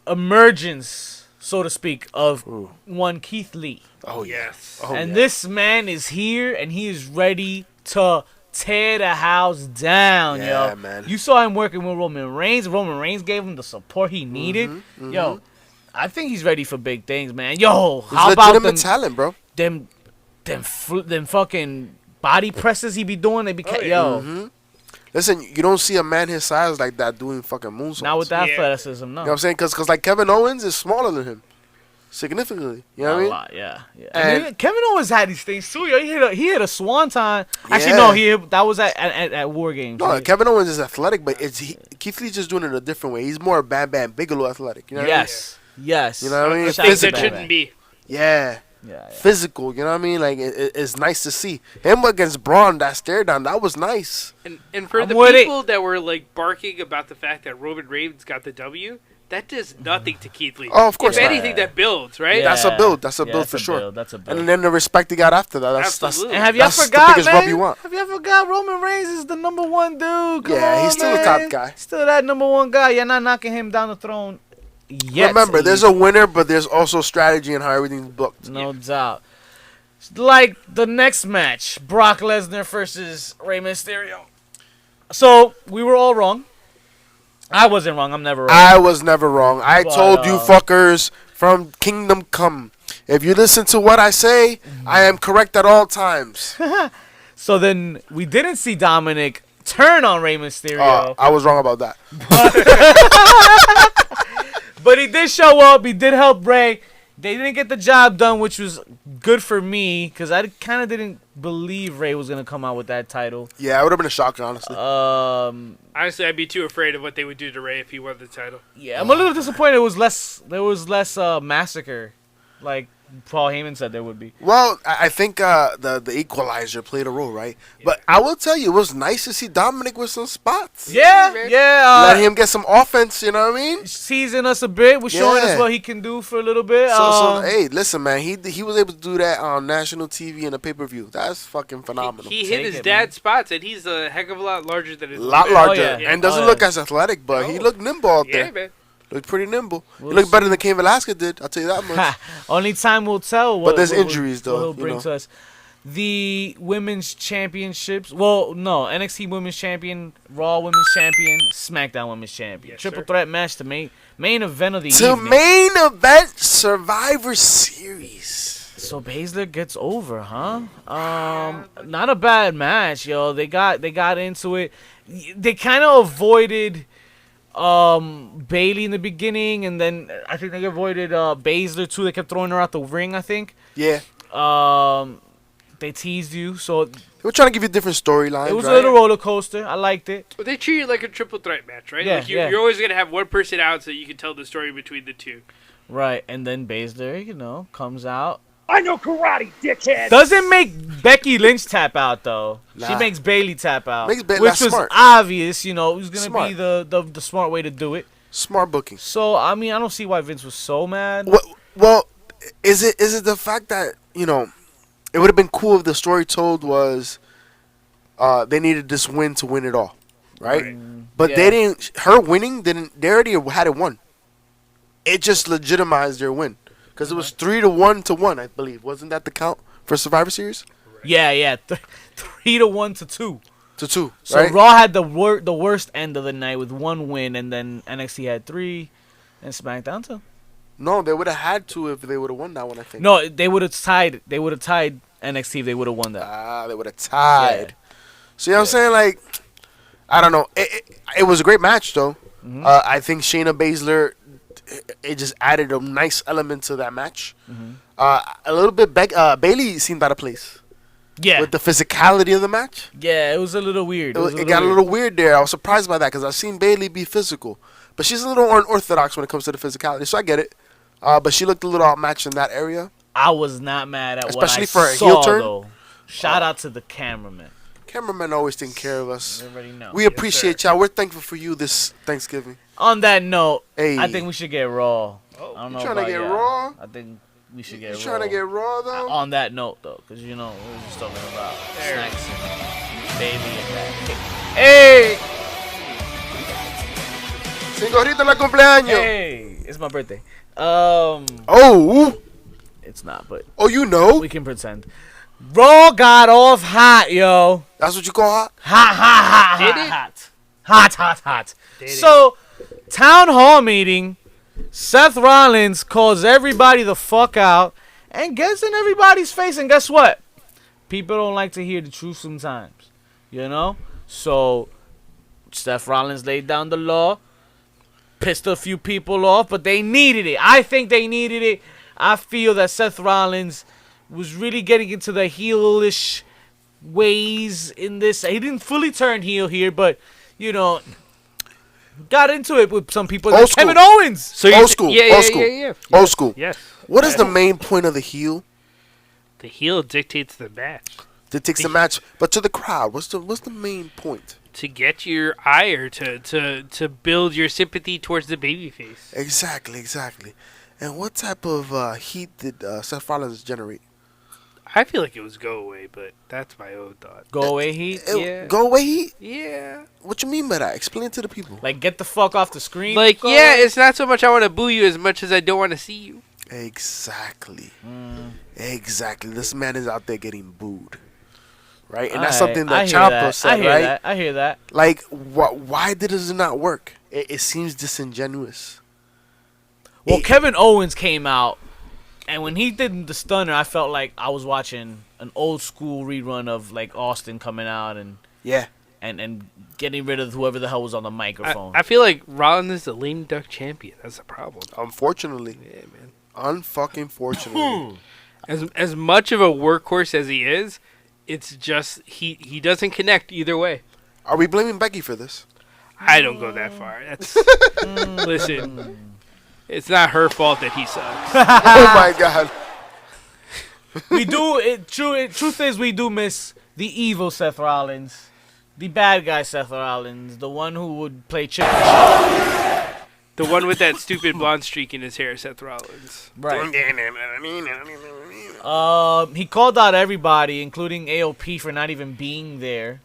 emergence, so to speak, of one Keith Lee. Oh yes. This man is here and he is ready to tear the house down, yo. Man. You saw him working with Roman Reigns. Roman Reigns gave him the support he needed. Yo, I think he's ready for big things, man. Yo, how about them talent, bro? Them fucking body presses he be doing? They be Listen, you don't see a man his size like that doing fucking moonsaults. Not with that athleticism, no. You know what I'm saying? Because like Kevin Owens is smaller than him. Significantly. You know what I mean? A lot, yeah. And Kevin Owens had these things too, yo. He hit a swanton. Actually, no, that was at War Games. No, right? Kevin Owens is athletic, but Keith Lee's just doing it a different way. He's more Bam Bam Bigelow athletic. You know what I mean? Yes. You know what I mean? Things that shouldn't be. Yeah. Physical, you know what I mean? Like it's nice to see him against Braun. That stare down, that was nice. And for the people that were like barking about the fact that Roman Reigns got the W, that does nothing to Keith Lee. Oh, of course. If anything, that builds, right? Yeah. That's a build. That's a build for sure. That's a build. And then the respect he got after that. Absolutely. And have y'all that's forgot, the biggest man? rub you want. Have y'all forgot Roman Reigns is the number one dude? He's still the top guy. Still that number one guy. You're not knocking him down the throne yet. Remember, there's a winner, but there's also strategy and how everything's booked. No doubt. Like the next match, Brock Lesnar versus Rey Mysterio. So, we were all wrong. I wasn't wrong. I'm never wrong. I was never wrong. I told you fuckers from Kingdom Come. If you listen to what I say, I am correct at all times. So then we didn't see Dominic turn on Rey Mysterio. I was wrong about that. But he did show up. He did help Rey. They didn't get the job done, which was good for me because I kind of didn't believe Rey was going to come out with that title. Yeah, it would have been a shock, honestly. Honestly, I'd be too afraid of what they would do to Rey if he won the title. Yeah, I'm a little disappointed. There was less massacre, like Paul Heyman said there would be. Well, I think the equalizer played a role, right? Yeah. But I will tell you, it was nice to see Dominic with some spots. Yeah. Let him get some offense, you know what I mean? Season us a bit. Was showing us what he can do for a little bit. So hey, listen, man. He was able to do that on national TV and a pay-per-view. That's fucking phenomenal. He hit his dad's spots, and he's a heck of a lot larger than his lot larger. And doesn't look as athletic, but he looked nimble out there. Yeah, man. Looked pretty nimble. He looked better than Cain Velasquez did. I'll tell you that much. Only time will tell. But there's injuries, though. What he'll bring to us. The women's championships. Well, no. NXT women's champion, Raw women's champion, SmackDown women's champion. Yes, Triple threat match to main event of the evening. Main event Survivor Series. So Baszler gets over, huh? Not a bad match, yo. They got into it. They kind of avoided Bayley in the beginning, and then I think they avoided Baszler too. They kept throwing her out the ring, I think. Yeah. They teased you, so they were trying to give you different storylines. It was a little roller coaster. I liked it. But they treat it like a triple threat match, right? Yeah, like you're always gonna have one person out so you can tell the story between the two. Right, and then Baszler, comes out. I know karate, dickhead. Doesn't make Becky Lynch tap out though. Nah. She makes Bayley tap out, which was smart. Obvious. It was gonna be the smart way to do it. Smart booking. So I mean, I don't see why Vince was so mad. Well, is it the fact that it would have been cool if the story told was they needed this win to win it all, right? But they didn't. Her winning didn't. They already had it won. It just legitimized their win. Because it was 3-1, I believe. Wasn't that the count for Survivor Series? Yeah. 3-1 to 2. To 2. So right? Raw had the worst end of the night with 1 win, and then NXT had 3, and SmackDown 2. No, they would have had to if they would have won that one, I think. No, they would have tied. They would have tied NXT if they would have won that. They would have tied. Yeah. So, you know what I'm saying? Like, I don't know. It was a great match, though. Mm-hmm. I think Shayna Baszler, it just added a nice element to that match. Mm-hmm. A little bit, Bayley seemed out of place. Yeah. With the physicality of the match. Yeah, it was a little weird. It got a little weird there. I was surprised by that because I've seen Bayley be physical. But she's a little unorthodox when it comes to the physicality, so I get it. But she looked a little outmatched in that area. I was not mad at especially what I for a saw, heel turn. though. Shout out to the cameraman. Cameramen always taking care of us. Everybody know. We appreciate y'all. We're thankful for you this Thanksgiving. On that note, Hey. I think we should get Raw. Oh, I don't know you trying to about get y'all. Raw? I think we should get You Raw. trying to get Raw, though? On that note, though, because, you know, we were just talking about snacks and baby and that. Hey! Señorita la cumpleaños. Hey! It's my birthday. Oh. It's not, but Oh, you know? we can pretend. Raw got off hot, yo. That's what you call hot? Hot. Did it? Hot. So, town hall meeting. Seth Rollins calls everybody the fuck out and gets in everybody's face. And guess what? People don't like to hear the truth sometimes. You know? So, Seth Rollins laid down the law. Pissed a few people off, but they needed it. I think they needed it. I feel that Seth Rollins was really getting into the heelish ways in this. He didn't fully turn heel here, but, you know, got into it with some people. Like Kevin Owens. So Old school. Yeah. Old school. Yes. What is the main point of the heel? The heel dictates the match. That takes the match, but to the crowd, what's the main point? To get your ire, to build your sympathy towards the babyface. Exactly. And what type of heat did Seth Rollins generate? I feel like it was go away, but that's my own thought. Go away, Heat. Yeah. Go away heat? Yeah. What you mean by that? Explain to the people. Like, get the fuck off the screen. Like, Go yeah, away. it's not so much I want to boo you as much as I don't want to see you. Exactly. Exactly. This man is out there getting booed. Right? And All that's right, something I that hear Ciampa that. said, right? I hear that. Like, why did it not work? It seems disingenuous. Well, Kevin Owens came out, and when he did the stunner, I felt like I was watching an old school rerun of, like, Austin coming out and Yeah. and getting rid of whoever the hell was on the microphone. I feel like Rollins is the lame duck champion. That's the problem. Unfortunately. Yeah, man. Unfucking fortunately. As much of a workhorse as he is, it's just he doesn't connect either way. Are we blaming Becky for this? I don't go that far. That's listen. It's not her fault that he sucks. Oh my God. We do. Truth is, we do miss the evil Seth Rollins, the bad guy Seth Rollins, the one who would play chicken shit. The one with that stupid blonde streak in his hair, Seth Rollins. Right. He called out everybody, including AOP, for not even being there.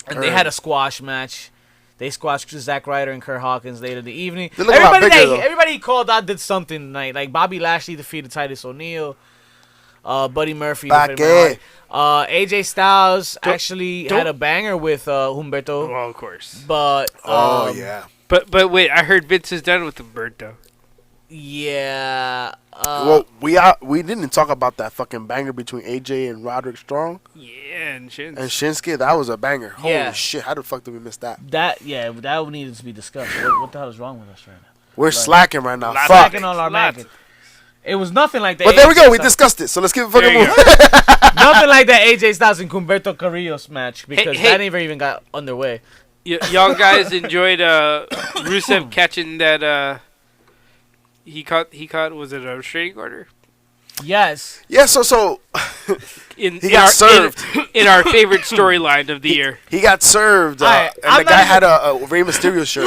And they had a squash match. They squashed Zack Ryder and Kurt Hawkins later in the evening. They look a lot bigger, though. Everybody he called out did something tonight. Like Bobby Lashley defeated Titus O'Neil. Buddy Murphy defeated AJ Styles actually had a banger with Humberto. Well, of course. But Yeah. But wait, I heard Vince is done with Humberto. yeah. Well, we didn't talk about that fucking banger between AJ and Roderick Strong Yeah, and Shins. and Shinsuke. That was a banger. Yeah. Holy shit! How the fuck did we miss that? That needed to be discussed. What the hell is wrong with us right now? We're slacking right now. Fuck. Slacking on our market. It was nothing like that. But there we go. We discussed it. So let's keep it fucking moving. Nothing like that AJ Styles and Humberto Carrillo's match because Hey. that never even got underway. Y'all guys enjoyed Rusev catching that he caught was it a restraining order? Yes. Yeah. So He got served. in our favorite storyline of the year. he got served, Alright, and I'm the guy not had a Rey Mysterio shirt.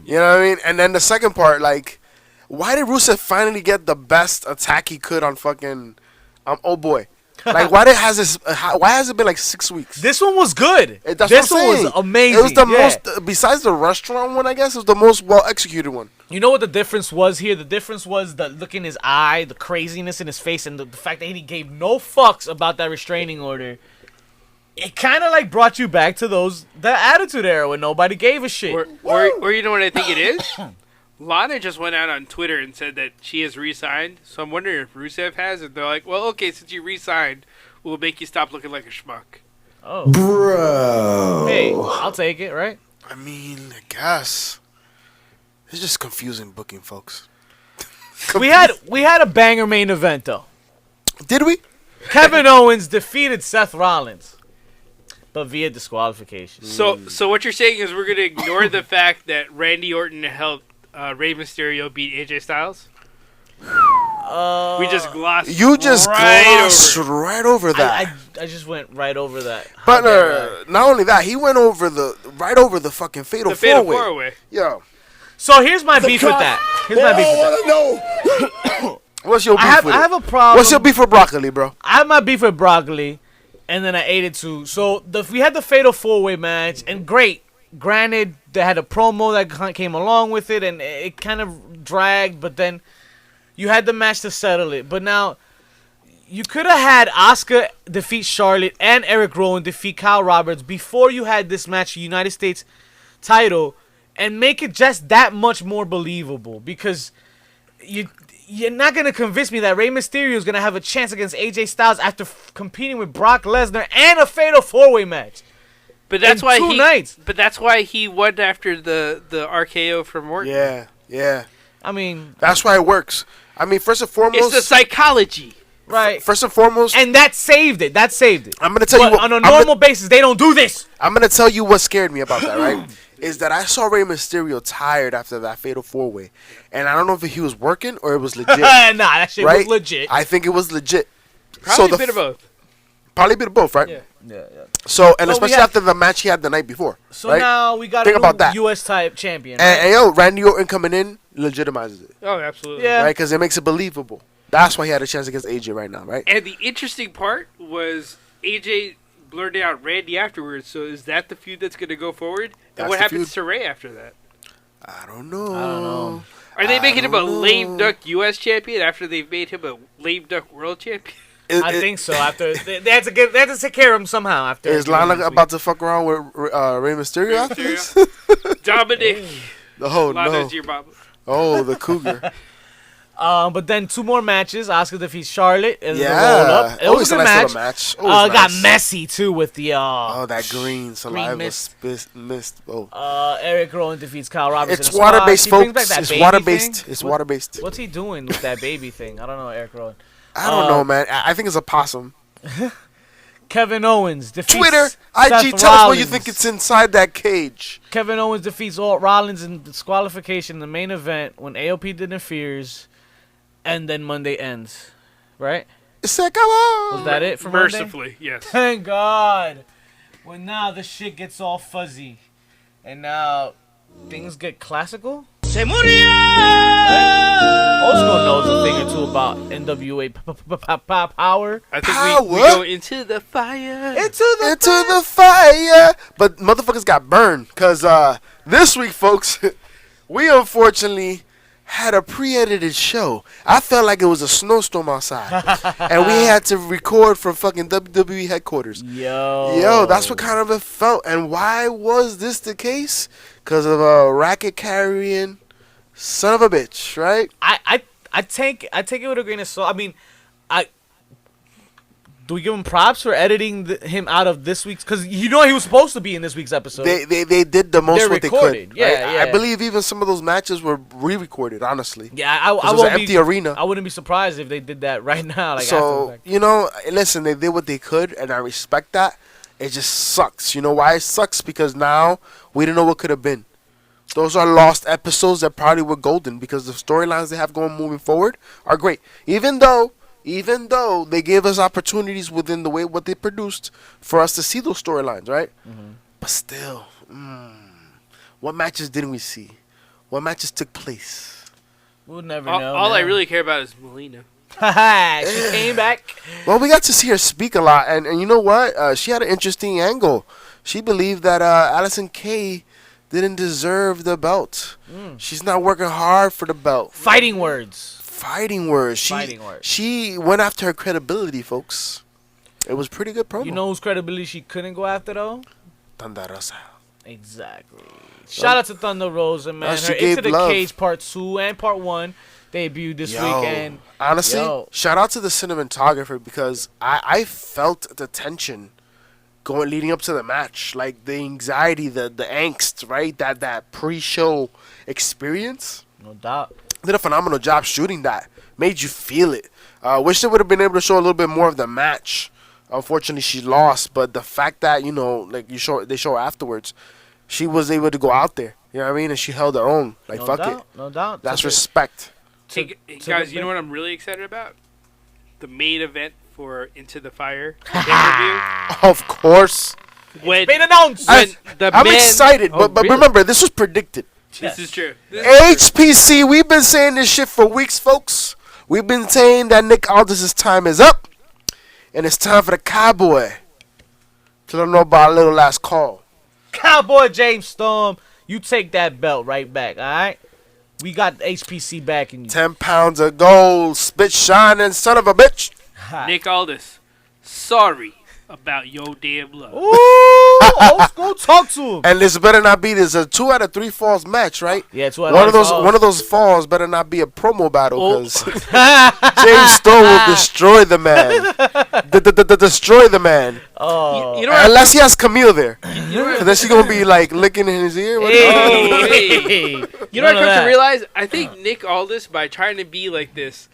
You know what I mean? And then the second part, like, why did Rusev finally get the best attack he could on fucking old boy? Like, why has it been like 6 weeks? This one was good. That's this what I'm one saying. was amazing. It was the Yeah. most, besides the restaurant one, I guess, it was the most well executed one. You know what the difference was here? The difference was the look in his eye, the craziness in his face, and the fact that he gave no fucks about that restraining order. It kind of like brought you back to the Attitude Era when nobody gave a shit. Or you know what I think it is? Lana just went out on Twitter and said that she has re-signed. So I'm wondering if Rusev has. And they're like, well, okay, since you re-signed, we'll make you stop looking like a schmuck. Oh, Bro. hey, I'll take it, right? I mean, I guess it's just confusing booking, folks. We had a banger main event though. Did we? Kevin Owens defeated Seth Rollins, but via disqualification. So what you're saying is we're going to ignore the fact that Randy Orton helped Rey Mysterio beat AJ Styles? We just glossed right over that. I just went right over that. But not only that, he went over right over the fucking fatal four-way. Yo. So here's my beef with that. What's your beef with it? I have a problem. What's your beef with broccoli, bro? I have my beef with broccoli, and then I ate it too. So we had the fatal four-way match, and great. Granted, they had a promo that came along with it, and it kind of dragged, but then you had the match to settle it. But now, you could have had Asuka defeat Charlotte and Eric Rowan defeat Kyle Roberts before you had this match, United States title, and make it just that much more believable. Because you're not going to convince me that Rey Mysterio is going to have a chance against AJ Styles after competing with Brock Lesnar and a fatal four-way match. But that's why nights. But that's why he won after the RKO from Orton. Yeah. I mean, that's why it works. I mean, first and foremost, it's the psychology, right? First and foremost, and that saved it. I'm gonna tell you on a normal basis, they don't do this. I'm gonna tell you what scared me about that, right? Is that I saw Rey Mysterio tired after that fatal four-way, and I don't know if he was working or it was legit. Nah, that shit was legit. I think it was legit. Probably a bit of both. Probably a bit of both, right? Yeah. So, and especially after the match he had the night before. So right? now we got a U.S. type champion. Right? And yo, Randy Orton coming in legitimizes it. Oh, absolutely. Yeah. Right? Because it makes it believable. That's why he had a chance against AJ right now, right? And the interesting part was AJ blurted out Randy afterwards. So is that the feud that's going to go forward? And what happens to Rey after that? I don't know. Are they making him a lame duck U.S. champion after they've made him a lame duck world champion? I think so. After they had to take care of him somehow. After is Lana about to fuck around with Rey Mysterio after this? Dominic. Oh Lana's your mama. Oh, the cougar. But then two more matches. Asuka defeats Charlotte in the roll-up. It was a good match. Got messy too with the that green saliva mist. Eric Rowan defeats Kyle Roberts. It's water-based, folks. It's water-based. It's water-based. What's he doing with that baby thing? I don't know, Eric Rowan. I don't know, man. I think it's a possum. Kevin Owens defeats Twitter, Seth IG, tell us what you think it's inside that cage. Kevin Owens defeats Rollins in disqualification in the main event when AOP interferes, and then Monday ends. Right? Was that it for Mercifully, Monday? yes. Thank God. Well, now the shit gets all fuzzy, and now things get classical. Se murió! Osco knows a thing or two about NWA power. I think we go into the fire. Into the fire. But motherfuckers got burned. Because this week, folks, we unfortunately had a pre-edited show. I felt like it was a snowstorm outside. And we had to record from fucking WWE headquarters. Yo, that's what kind of it felt. And why was this the case? Because of a racket-carrying son of a bitch, right? I take it with a grain of salt. I mean, do we give him props for editing him out of this week's? Because he was supposed to be in this week's episode. They did the most what they could. Yeah, right? I believe even some of those matches were re-recorded, honestly. Yeah, it was an empty arena. I wouldn't be surprised if they did that right now. So, listen, they did what they could, and I respect that. It just sucks. You know why it sucks? Because now we don't know what could have been. Those are lost episodes that probably were golden because the storylines they have going moving forward are great. Even though they gave us opportunities within the way what they produced for us to see those storylines, right? Mm-hmm. But still, what matches didn't we see? What matches took place? We'll never know. All I really care about is Melina. She came back. Well, we got to see her speak a lot, and you know what? She had an interesting angle. She believed that Allison Kay didn't deserve the belt. She's not working hard for the belt. Fighting words. She went after her credibility, folks. It was pretty good promo. You know whose credibility she couldn't go after, though? Thunder Rosa. Exactly. Shout out to Thunder Rosa, man. She Her gave Into the love. Cage Part 2 and Part 1 debuted this weekend. Honestly, Yo. shout out to the cinematographer because I felt the tension leading up to the match, like the anxiety, the angst, right? That pre-show experience. No doubt. Did a phenomenal job shooting that. Made you feel it. Wish they would have been able to show a little bit more of the match. Unfortunately, she lost, but the fact that like they show afterwards, she was able to go out there. You know what I mean? And she held her own. Like fuck it. No doubt. That's respect. Hey, guys, you know what I'm really excited about? The main event for Into the Fire pay-per-view. Of course. When, Been announced. when the I'm man- excited, Oh, but really? remember, this was predicted. This is true. This is true. HPC, we've been saying this shit for weeks, folks. We've been saying that Nick Aldis' time is up, and it's time for the Cowboy to let him know about a little last call. Cowboy James Storm, you take that belt right back, all right? We got HPC back in you. 10 pounds of gold, spit shining, son of a bitch. Nick Aldis, sorry about your damn love. Ooh, old school, talk to him. And this better not be this a 2 out of 3 falls match, right? Yeah, One of those falls better not be a promo battle Oh. because James Storm will destroy the man. Destroy the man. Oh, You know what? Unless he has Camille there. And then she's going to be like licking in his ear. What Oh, hey. hey. You know None what of I come that. to realize? I think Nick Aldis, by trying to be like this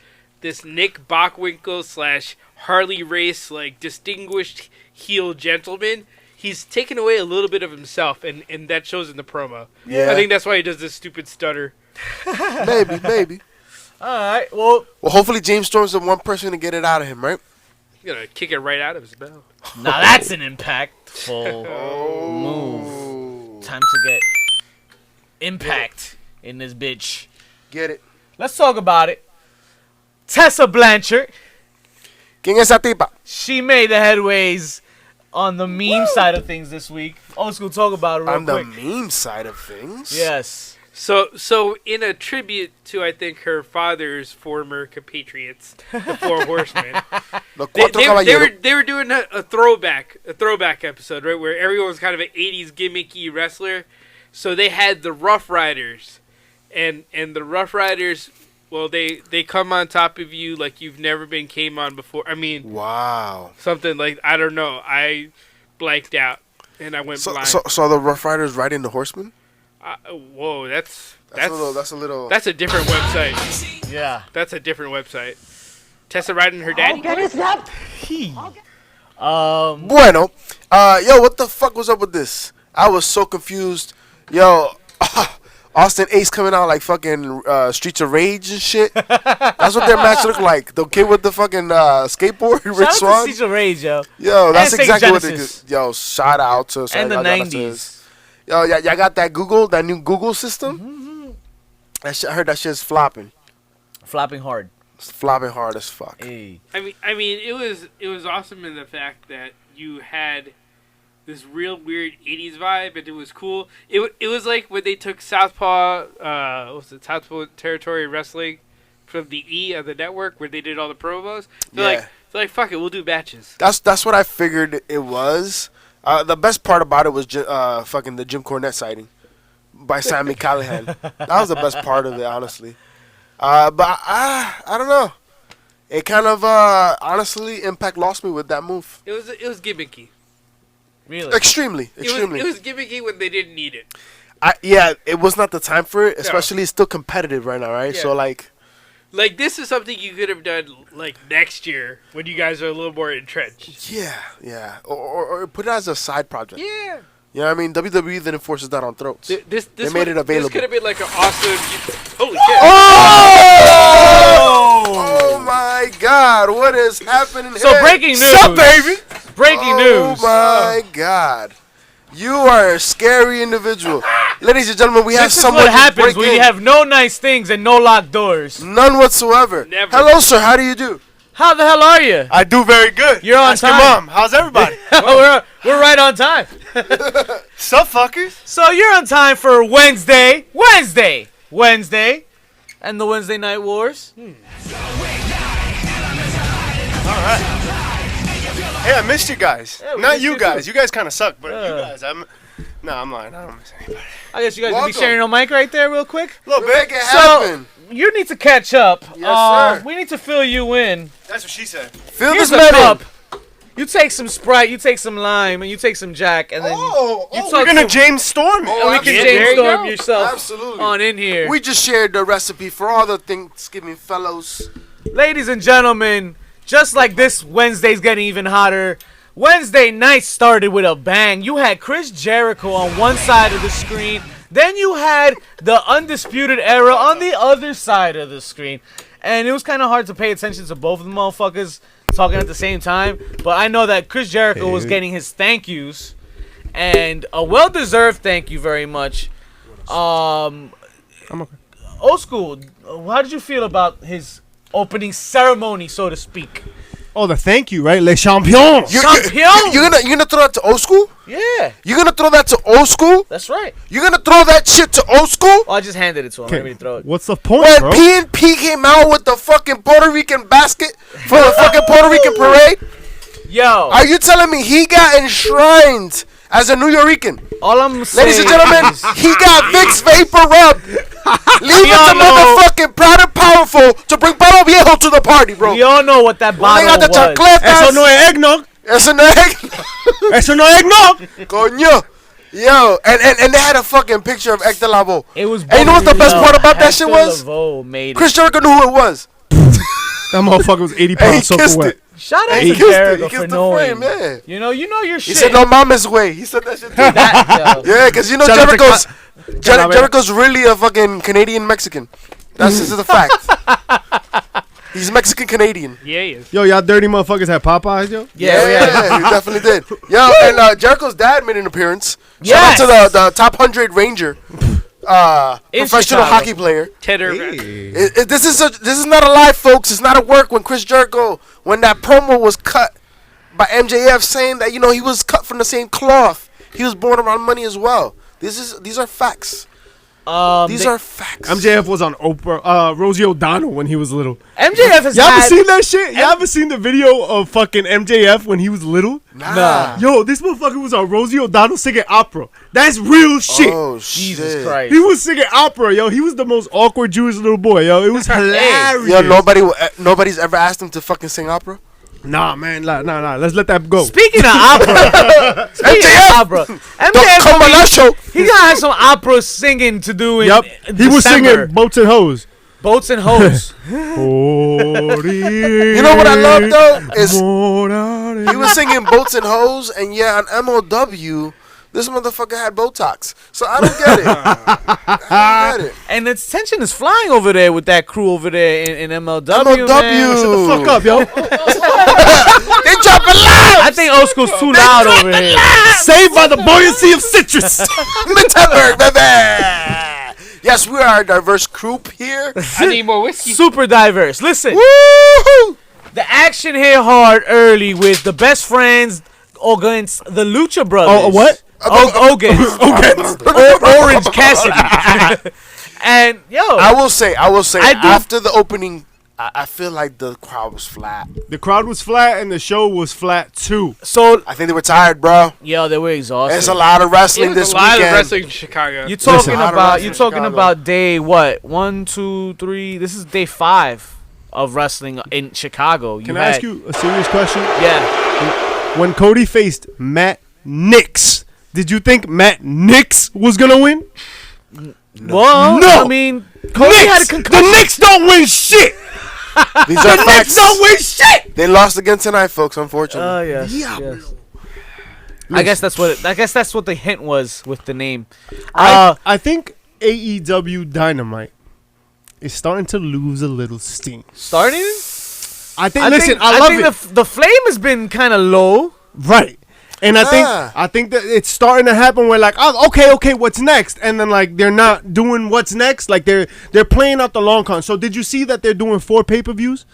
Nick Bockwinkel / Harley Race, like distinguished heel gentleman, he's taken away a little bit of himself, and that shows in the promo. Yeah. I think that's why he does this stupid stutter. Maybe. all right. Well, Well, hopefully James Storm's the one person to get it out of him, right? He's gonna kick it right out of his mouth. now that's an impactful move. Time to get impact in this bitch. Get it. Let's talk about it. Tessa Blanchard, ¿Quién es esa tipa? she made the headways on the meme side of things this week. Old school, talk about it real On the quick. meme side of things. Yes. So in a tribute to, I think, her father's former compatriots, the Four Horsemen, Los cuatro caballeros. they were doing a throwback episode, right, where everyone was kind of an 80s gimmicky wrestler. So they had the Rough Riders, and the Rough Riders, well, they come on top of you like you've never been came on before. I mean, Wow. something like, I don't know, I blanked out and I went blind. So the Rough Riders riding the Horsemen? Whoa, that's That's a little. That's a different website. Yeah. That's a different website. Tessa riding her daddy. Bueno. Yo, what the fuck was up with this? I was so confused. Yo, Austin Ace coming out like fucking Streets of Rage and shit. That's what their match looked like. The kid with the fucking skateboard, Rich Shout out Swan. to Cesar Rage, yo. Yo, that's And Sega exactly what they did. Genesis. Yo, shout out to And the y'all 90s. Yo, y'all got that new Google system? That shit, I heard that shit's flopping. Flopping hard. It's flopping hard as fuck. Hey. I mean, it was awesome in the fact that you had this real weird 80s vibe, and it was cool. It was like when they took Southpaw, Southpaw Territory Wrestling from the E of the network, where they did all the promos. They're like, fuck it, we'll do matches. That's what I figured it was. The best part about it was fucking the Jim Cornette sighting by Sammy Callahan. That was the best part of it, honestly. But I don't know. It kind of honestly, Impact lost me with that move. It was gimmicky. Really? Extremely. It was gimmicky when they didn't need it. Yeah, it was not the time for it. Especially, it's still competitive right now, right? Yeah. So like this is something you could have done like next year when you guys are a little more entrenched. yeah, or put it as a side project. Yeah. You know what I mean? WWE then enforces that on throats. This They made it available. This could have been like an awesome. Holy shit! Oh my God! What is happening So here? breaking news. Sup, baby? Breaking news. Oh my God! You are a scary individual, ladies and gentlemen. We have This is someone what to happens break when in. you have no nice things and no locked doors. None whatsoever. Never. Hello, sir. How do you do? How the hell are you? I do very good. You're on Ask your time. mom. How's everybody? we're right on time. Sup, fuckers? So you're on time for Wednesday, and the Wednesday Night Wars. All right. Hey, I missed you guys. Yeah, we Not missed you you guys. too. You guys kind of suck, but you guys. No, I'm lying. I don't miss anybody. I guess you guys can be Welcome. sharing a mic right there real quick. Look, make it So, happen. you need to catch up. Yes, sir. We need to fill you in. That's what she said. Fill Here's this a man cup. in. You take some Sprite, you take some lime, and you take some Jack, and then you We're talk gonna to- James Storm it. Oh, we can absolutely. James There you Storm go. yourself Absolutely. on in here. We just shared the recipe for all the Thanksgiving fellows. Ladies and gentlemen, just like this Wednesday's getting even hotter, Wednesday night started with a bang. You had Chris Jericho on one side of the screen, then you had the Undisputed Era on the other side of the screen. And it was kind of hard to pay attention to both of the motherfuckers talking at the same time. But I know that Chris Jericho was getting his thank yous, and a well-deserved thank you very much. I'm okay. Old School, how did you feel about his opening ceremony, so to speak? Oh, the thank you, right? Les champions. Champion! You're gonna throw that to old school? Yeah, You're gonna throw that to old school? that's right. You're gonna throw that shit to old school? Oh, I just handed it to him. Let me throw it. What's the point, When bro? P&P came out with the fucking Puerto Rican basket for the fucking Puerto Rican parade, Yo, are you telling me he got enshrined as a New Yorican? all I'm saying Ladies and gentlemen, is, he got Vicks Vapor Rub. Leave it all to know- motherfucking Proud and Powerful to bring Pablo Viejo to the party, bro. we all know what that They bottle got the was. Eso no chocletas. es eggnog. Eso no es. Eso no es eggnog. Coño. Yo, and they had a fucking picture of Hector Lavoe. It was. And you know what the best part about that shit Hector was? Lavoe made Chris Jericho knew who it was. That motherfucker was 80 And he pounds soaking kissed wet. it. Shout out He to kissed it. Jericho He for kissed the knowing. frame, yeah. You know your He shit. said no mama's way. He said that shit too. That, yo. Yeah, because you know Shout out to Jericho's really a fucking Canadian Mexican. That's just a fact. He's Mexican Canadian. Yeah, he is. Yo, y'all dirty motherfuckers had Popeyes, yo? Yeah, He definitely did. Yo, and Jericho's dad made an appearance. Yes. Shout out to the top 100 Ranger, professional Chicago. hockey player. Tedder. This is not a lie, folks. It's not a work. When Chris Jericho, when that promo was cut by MJF saying that he was cut from the same cloth, he was born around money as well. These are facts. These are facts. MJF was on Oprah, Rosie O'Donnell when he was little. MJF has Y'all ever had. seen that shit? Y'all ever seen the video of fucking MJF when he was little? Nah. Yo, this motherfucker was on Rosie O'Donnell singing opera. That's real shit. Oh Jesus shit. Christ. He was singing opera, yo. He was the most awkward Jewish little boy, yo. It was hilarious. Yo, nobody's ever asked him to fucking sing opera. Nah, man, nah. Let's let that go. Speaking of opera, MJF Come on that show. he's gonna have some opera singing to do in Yep, he was December. singing Boats and Hoes. Boats and Hoes. You know what I love though is he was singing Boats and Hoes, and yeah, on MLW, this motherfucker had Botox. So I don't get it. I don't get it. And the tension is flying over there with that crew over there in MLW. MLW. Man. Shut the fuck up, yo. They dropping live. I think old school's too loud over here. Saved by the buoyancy of citrus. Mittenberg, baby. Yes, we are a diverse group here. I need more whiskey. Super diverse. Listen, Woo! the action hit hard early with the best friends against the Lucha Brothers. Oh, what? Orange Cassidy. And yo, I will say, I do- after the opening, I feel like the crowd was flat. The crowd was flat and the show was flat too. so I think they were tired, bro. yo, they were exhausted. There's a lot of wrestling There's this a lot weekend. of wrestling in Chicago. You talking Listen, about you talking Chicago. about day what? 1, 2, 3. This is day 5 of wrestling in Chicago. Can I ask you a serious question? Yeah. When Cody faced Matt Nix, did you think Matt Nix was gonna win? Well, No. I mean, Cody had a Knicks! concussion. The Knicks don't win shit. These are The Knicks facts. don't win shit. They lost again tonight, folks. Unfortunately. Oh yes. yes. I guess that's what the hint was with the name. I think AEW Dynamite is starting to lose a little steam. Starting. I think. Listen, I love it. The flame has been kind of low. Right. And Ah. I think that it's starting to happen where like, oh, okay, what's next? And then like they're not doing what's next. Like they're playing out the long con. So did you see that they're doing 4 pay-per-views?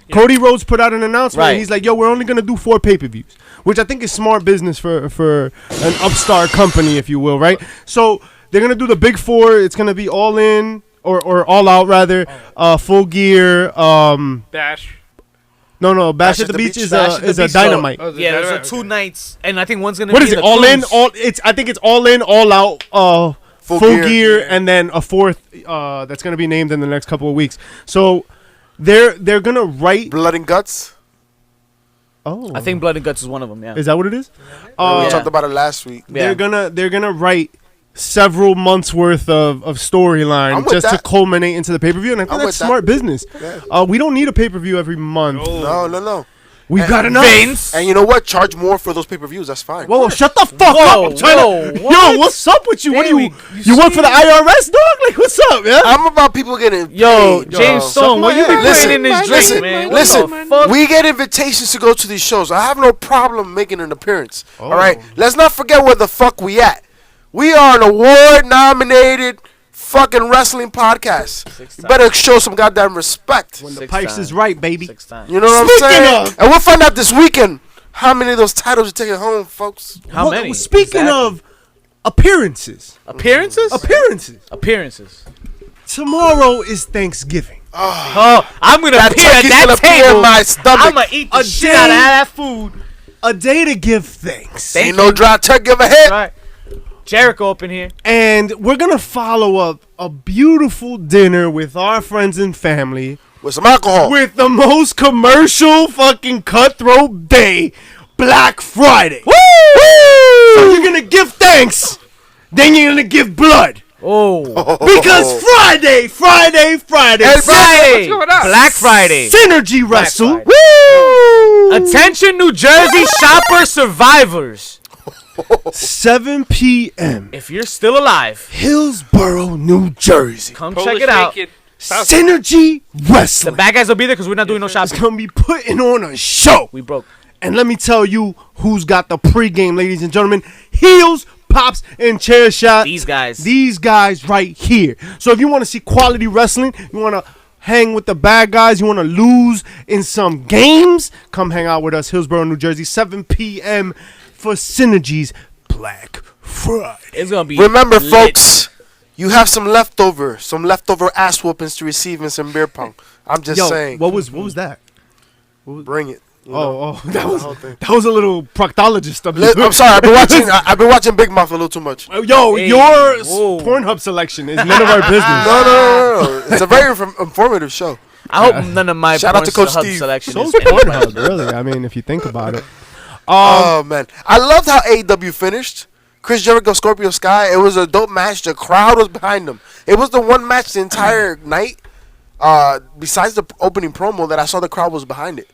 Yeah. Cody Rhodes put out an announcement. Right. And he's like, yo, we're only gonna do 4 pay-per-views, which I think is smart business for an upstart company, if you will, right? So they're gonna do the big 4. It's gonna be All In or All Out rather, Full Gear. Bash. No. Bash at the Beach is a Dynamite. Oh, Yeah, those are 2 nights, and I think one's gonna What be is it? the All in, cruise. I think it's all in, all out. Full gear, Yeah. and then a fourth that's gonna be named in the next couple of weeks. So they're gonna write. Blood and Guts. Oh, I think Blood and Guts is one of them. Yeah. is that what it is? We yeah. talked about it last week. Yeah. They're gonna write several months worth of I'm storyline with just to that. culminate into the pay per view, and I think I'm that's with that. smart business. Yeah. We don't need a pay per view every month. No. We've got enough. Vince. And you know what? Charge more for those pay-per-views. That's fine. Whoa, shut the fuck Whoa, up! I'm trying to. whoa, what? Yo, what's up with you? What Damn, are you? you You work see? for the IRS, dog? Like, what's up, man? I'm about people getting Yo, paid, James Stone, what you been Listen, putting in this listen, drink, man? What listen. the fuck? We get invitations to go to these shows. I have no problem making an appearance. Oh. All right, let's not forget where the fuck we at. We are an award-nominated fucking wrestling podcast. You better show some goddamn respect. When the Six price times. is right, baby. 6 times. You know what Speaking I'm saying? of- And we'll find out this weekend how many of those titles you're taking home, folks. How many? Speaking Exactly. of appearances, Appearances. tomorrow is Thanksgiving. Oh, I'm gonna That appear at turkey's that gonna appear table. in my stomach. I'm gonna eat the A shit out of day- that food. A day to give thanks. Ain't no dry turkey of a hit. Right. Jericho up in here. And we're going to follow up a beautiful dinner with our friends and family With some alcohol. with the most commercial fucking cutthroat day, Black Friday. Woo! So you're going to give thanks, then you're going to give blood. Oh. Because Friday, Hey, Friday. What's going on? Black Friday. Synergy Wrestle. Friday. Woo! Attention, New Jersey shopper survivors. 7 p.m. If you're still alive, Hillsboro, New Jersey. come Polish check it out. bacon. Synergy The Wrestling. bad guys will be there because we're not doing no It's shopping. going to be putting on a show. We broke. And let me tell you who's got the pregame, ladies and gentlemen. Heels, Pops, and Chair Shot. These guys. These guys right here. So if you want to see quality wrestling, you want to hang with the bad guys, you want to lose in some games, come hang out with us, Hillsboro, New Jersey, 7 p.m. for Synergy's Black Friday. It's gonna be. Remember, lit. folks, you have some leftover ass whoopings to receive in some beer pong. I'm just Yo, saying. what was that? Bring it. You know, That the whole thing. was a little proctologist stuff. I'm sorry, I've been watching Big Mouth a little too much. Yo, Hey, your whoa. Pornhub selection is none of our business. No. It's a very informative show. I hope none of my Shout out to Porn Coach Hub Steve. selection So is Pornhub, really. I mean, if you think about it. Oh man, I loved how AEW finished. Chris Jericho, Scorpio Sky. It was a dope match. The crowd was behind them. It was the one match the entire night. Besides the opening promo that I saw, the crowd was behind it.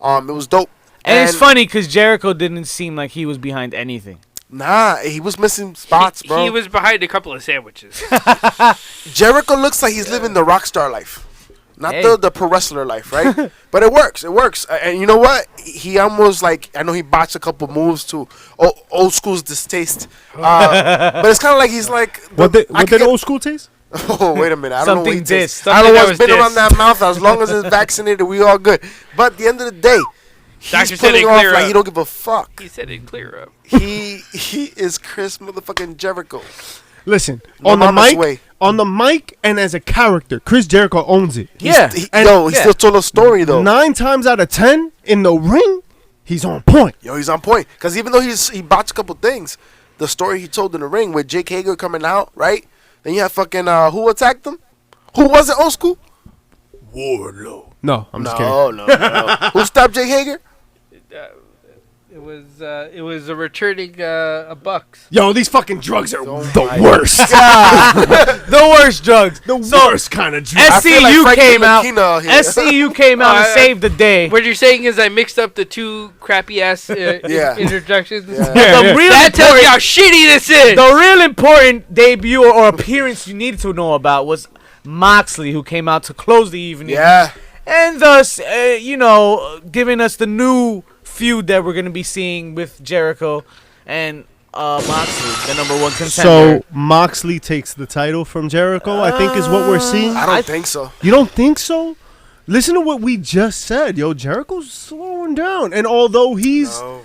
It was dope. And it's funny because Jericho didn't seem like he was behind anything. Nah, he was missing spots, bro. He was behind a couple of sandwiches. Jericho looks like he's living the rock star life. Not Hey. the pro wrestler life, right? But it works. It works. And you know what? He almost like, I know he botched a couple moves to old school's distaste. But it's kind of like he's like. What I did could get- old school taste? Oh, wait a minute. I don't know what he Something tastes. dissed. I don't know Something what's that been was around that mouth. As long as it's vaccinated, we all good. But at the end of the day, Doctor he's said pulling it off clear like up. he don't give a fuck. He said it clear up. He is Chris motherfucking Jericho. Listen, No on the mama's mic, way. and as a character, Chris Jericho owns it. Yeah. He And- still told a story though. 9 times out of 10 in the ring, he's on point. Yo, he's on point. Because even though he botched a couple things, the story he told in the ring with Jake Hager coming out, right? Then you have fucking, who attacked him? Who was it, old school? Wardlow. No, I'm just kidding. No. Who stopped Jake Hager? It was a returning a Bucks. Yo, these fucking drugs are Oh the worst. The worst drugs. The worst kind of drugs. I feel like SCU Frankie came out. Lakina here. SCU came out and saved the day. What you're saying is I mixed up the two crappy ass Yeah. introductions. Yeah. The real That tells you important- how shitty this is. The real important debut or appearance you needed to know about was Moxley, who came out to close the evening. Yeah. And thus, giving us the new feud that we're going to be seeing with Jericho and Moxley, the number one contender. So Moxley takes the title from Jericho, I think is what we're seeing. I don't think so. You don't think so? Listen to what we just said. Yo, Jericho's slowing down. And although he's No.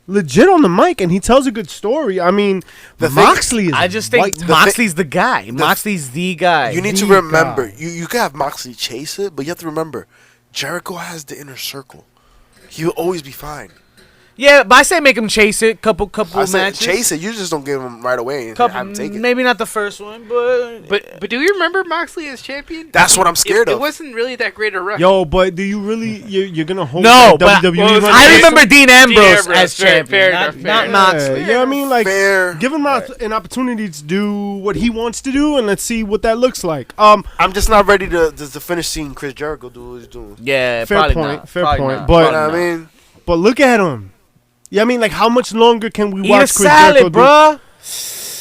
legit on the mic and he tells a good story, I mean, The thing- Moxley is I just think white. Moxley's the guy. Moxley's the guy. You need to The remember. guy. You can have Moxley chase it, but you have to remember. Jericho has the inner circle. He will always be fine. Yeah, but I say make him chase it. Couple I said matches. chase it. You just don't give him right away and have him take it. Maybe not the first one, but But do you remember Moxley as champion? That's what I'm scared It of. wasn't really that great a run. Yo, but do you really? You're gonna hold No, that but WWE run? I remember Dean Ambrose Ambrose, as fair champion, enough, fair not enough. Moxley. Yeah, I mean, like, Fair. give him an opportunity to do what he wants to do, and let's see what that looks like. I'm just not ready to finish seeing Chris Jericho do what he's doing. Yeah, Fair probably point, not. fair Probably point, not. but- You know what I mean? But look at him. Yeah, I mean, like, how much longer can we Eat watch a Chris Jericho salad, do? bruh.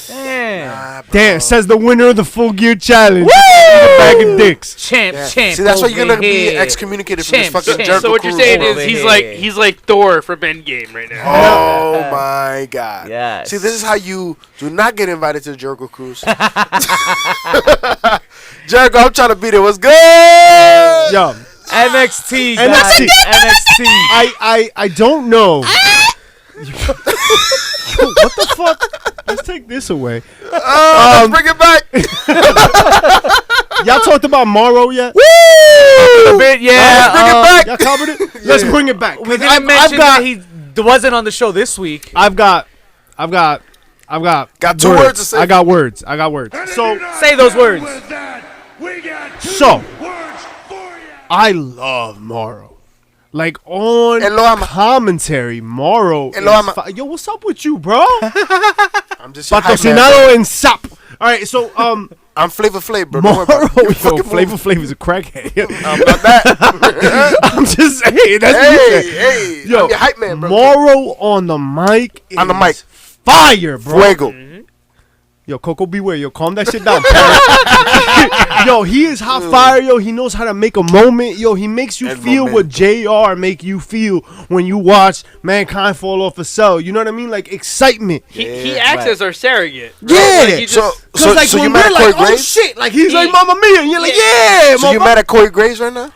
Damn. Nah, bro. Damn, says the winner of the Full Gear Challenge. Woo! Eat a bag of dicks. Champ, Yeah. champ. See, that's why you're over gonna be here. excommunicated from this Champ, fucking champ. Jericho So what you're crew. saying Over is here. he's like Thor from Endgame right now. Oh my God! Yes. See, this is how you do not get invited to the Jericho cruise. Jericho, I'm trying to beat it. What's good? Yo, NXT, NXT. guys. NXT. I don't know. Yo, what the fuck? Let's take this away. Let's bring it back. Y'all talked about Morrow yet? A bit, yeah. Let's bring it back. Y'all covered it? Let's bring it back. We 'Cause didn't mention that he wasn't on the show this week. I've got Got two words. words to say. I got words. So Say those words. With that, we got So- words for you. I love Morrow. Like on Hello, I'm- commentary, Morrow. Hello, is I'm- yo, what's up with you, bro? I'm just your hype man, Patrocinado en SAP. All right, so I'm Flavor Flav, bro. Don't worry Morrow, about it. You yo, fucking Flavor move. Flav is a crackhead. About that. I'm just saying. That's what you said. hey, Yo, I'm your hype man, bro. Morrow on the mic. On the is mic. fire, bro. Fuego. Yo, Coco, beware. Yo, calm that shit down. Parrot. Yo, he is hot fire. Yo, he knows how to make a moment. Yo, he makes you And feel momentum. what JR make you feel when you watch Mankind fall off a cell. You know what I mean? Like excitement. He acts as our surrogate. right? Yeah. Like, he So, just- Cause like so you when mad we're at Corey like, oh Graves? shit, like he's like He- Mamma Mia, and you're like, yeah. So you mad at Corey Graves right now?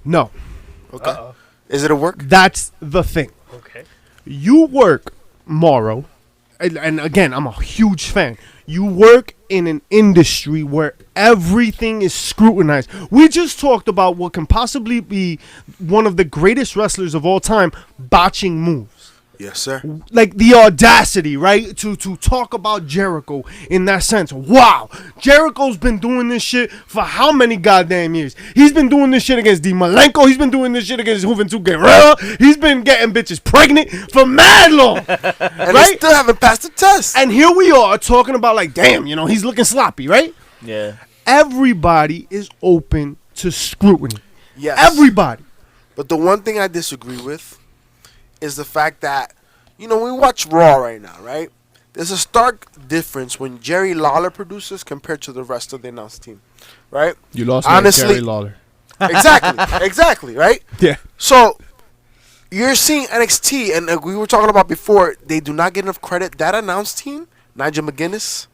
No, Okay. Is it a work? that's the thing. okay. You work Morrow, and again, I'm a huge fan. You work in an industry where everything is scrutinized. We just talked about what can possibly be one of the greatest wrestlers of all time botching moves. Yes, sir. Like the audacity, right? To talk about Jericho in that sense. Wow. Jericho's been doing this shit for how many goddamn years? He's been doing this shit against Di Malenko. He's been doing this shit against Juventud Guerrera. He's been getting bitches pregnant for mad long. And they Right? still haven't passed the test. And here we are talking about like, damn, you know, he's looking sloppy, right? Yeah. Everybody is open to scrutiny. Yes. Everybody. But the one thing I disagree with is the fact that, you know, we watch Raw right now, right? There's a stark difference when Jerry Lawler produces compared to the rest of the announced team, right? You lost Honestly- Jerry Lawler. Exactly, right? Yeah. So you're seeing NXT, and we were talking about before, they do not get enough credit. That announced team, Nigel McGuinness,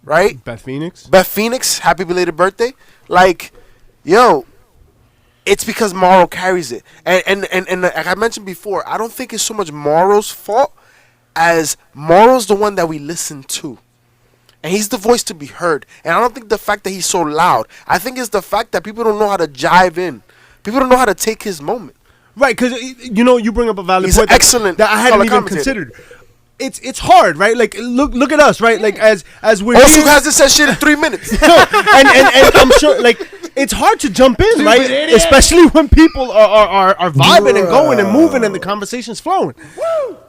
right? Beth Phoenix. Beth Phoenix, happy belated birthday. Like, yo, it's because Morrow carries it. And like I mentioned before, I don't think it's so much Morrow's fault as Morrow's the one that we listen to. And he's the voice to be heard. And I don't think the fact that he's so loud. I think it's the fact that people don't know how to jive in. People don't know how to take his moment. Right, because you know you bring up a valid He's point excellent that I hadn't color even commentator. considered. It's hard, right? Like look at us, right? Like as we're Osu here- hasn't said shit in 3 minutes. and I'm sure like it's hard to jump in, right? Especially when people are vibing and going and moving and the conversation's flowing.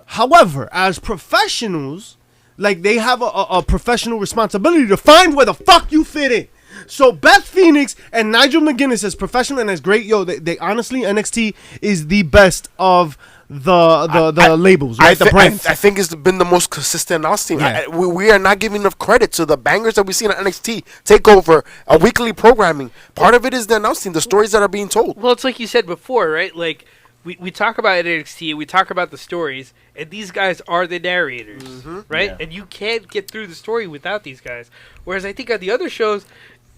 However, as professionals, like they have a professional responsibility to find where the fuck you fit in. So Beth Phoenix and Nigel McGuinness as professional and as great, yo, they honestly NXT is the best of the labels, right? The brands. I think it's been the most consistent announced team. Yeah. We are not giving enough credit to the bangers that we've seen on NXT TakeOver, a weekly programming. Part of it is the announced team, the stories that are being told. Well, it's like you said before, right? Like, we talk about NXT, we talk about the stories, and these guys are the narrators, right? Yeah. And you can't get through the story without these guys. Whereas I think on the other shows,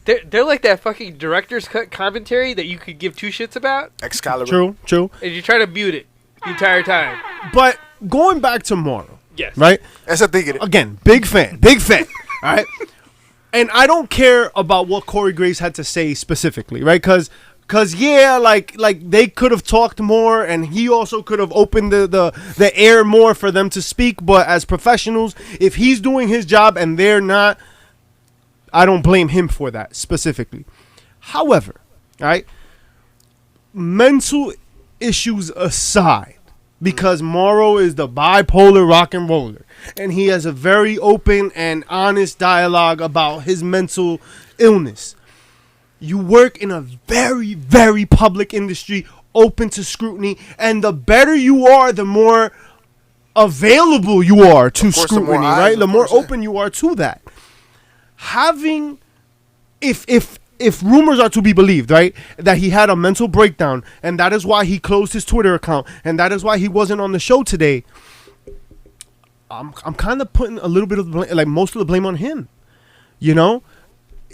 they're like that fucking director's cut commentary that you could give two shits about, Excalibur. True. and you try to mute it the entire time. But going back to Morrow, Yes. right? That's a thing. Again, big fan. All right. And I don't care about what Corey Graves had to say specifically, right? Because Cause like they could have talked more, and he also could have opened the air more for them to speak. But as professionals, if he's doing his job and they're not, I don't blame him for that specifically. However, right, mental issues aside, because Morrow is the bipolar rock and roller, and he has a very open and honest dialogue about his mental illness. You work in a very, very public industry, open to scrutiny, and the better you are, the more available you are to scrutiny, right? The more open you are to that. Having, if rumors are to be believed, right, that he had a mental breakdown, and that is why he closed his Twitter account, and that is why he wasn't on the show today, I'm kind of putting a little bit of the blame, like most of the blame on him, you know?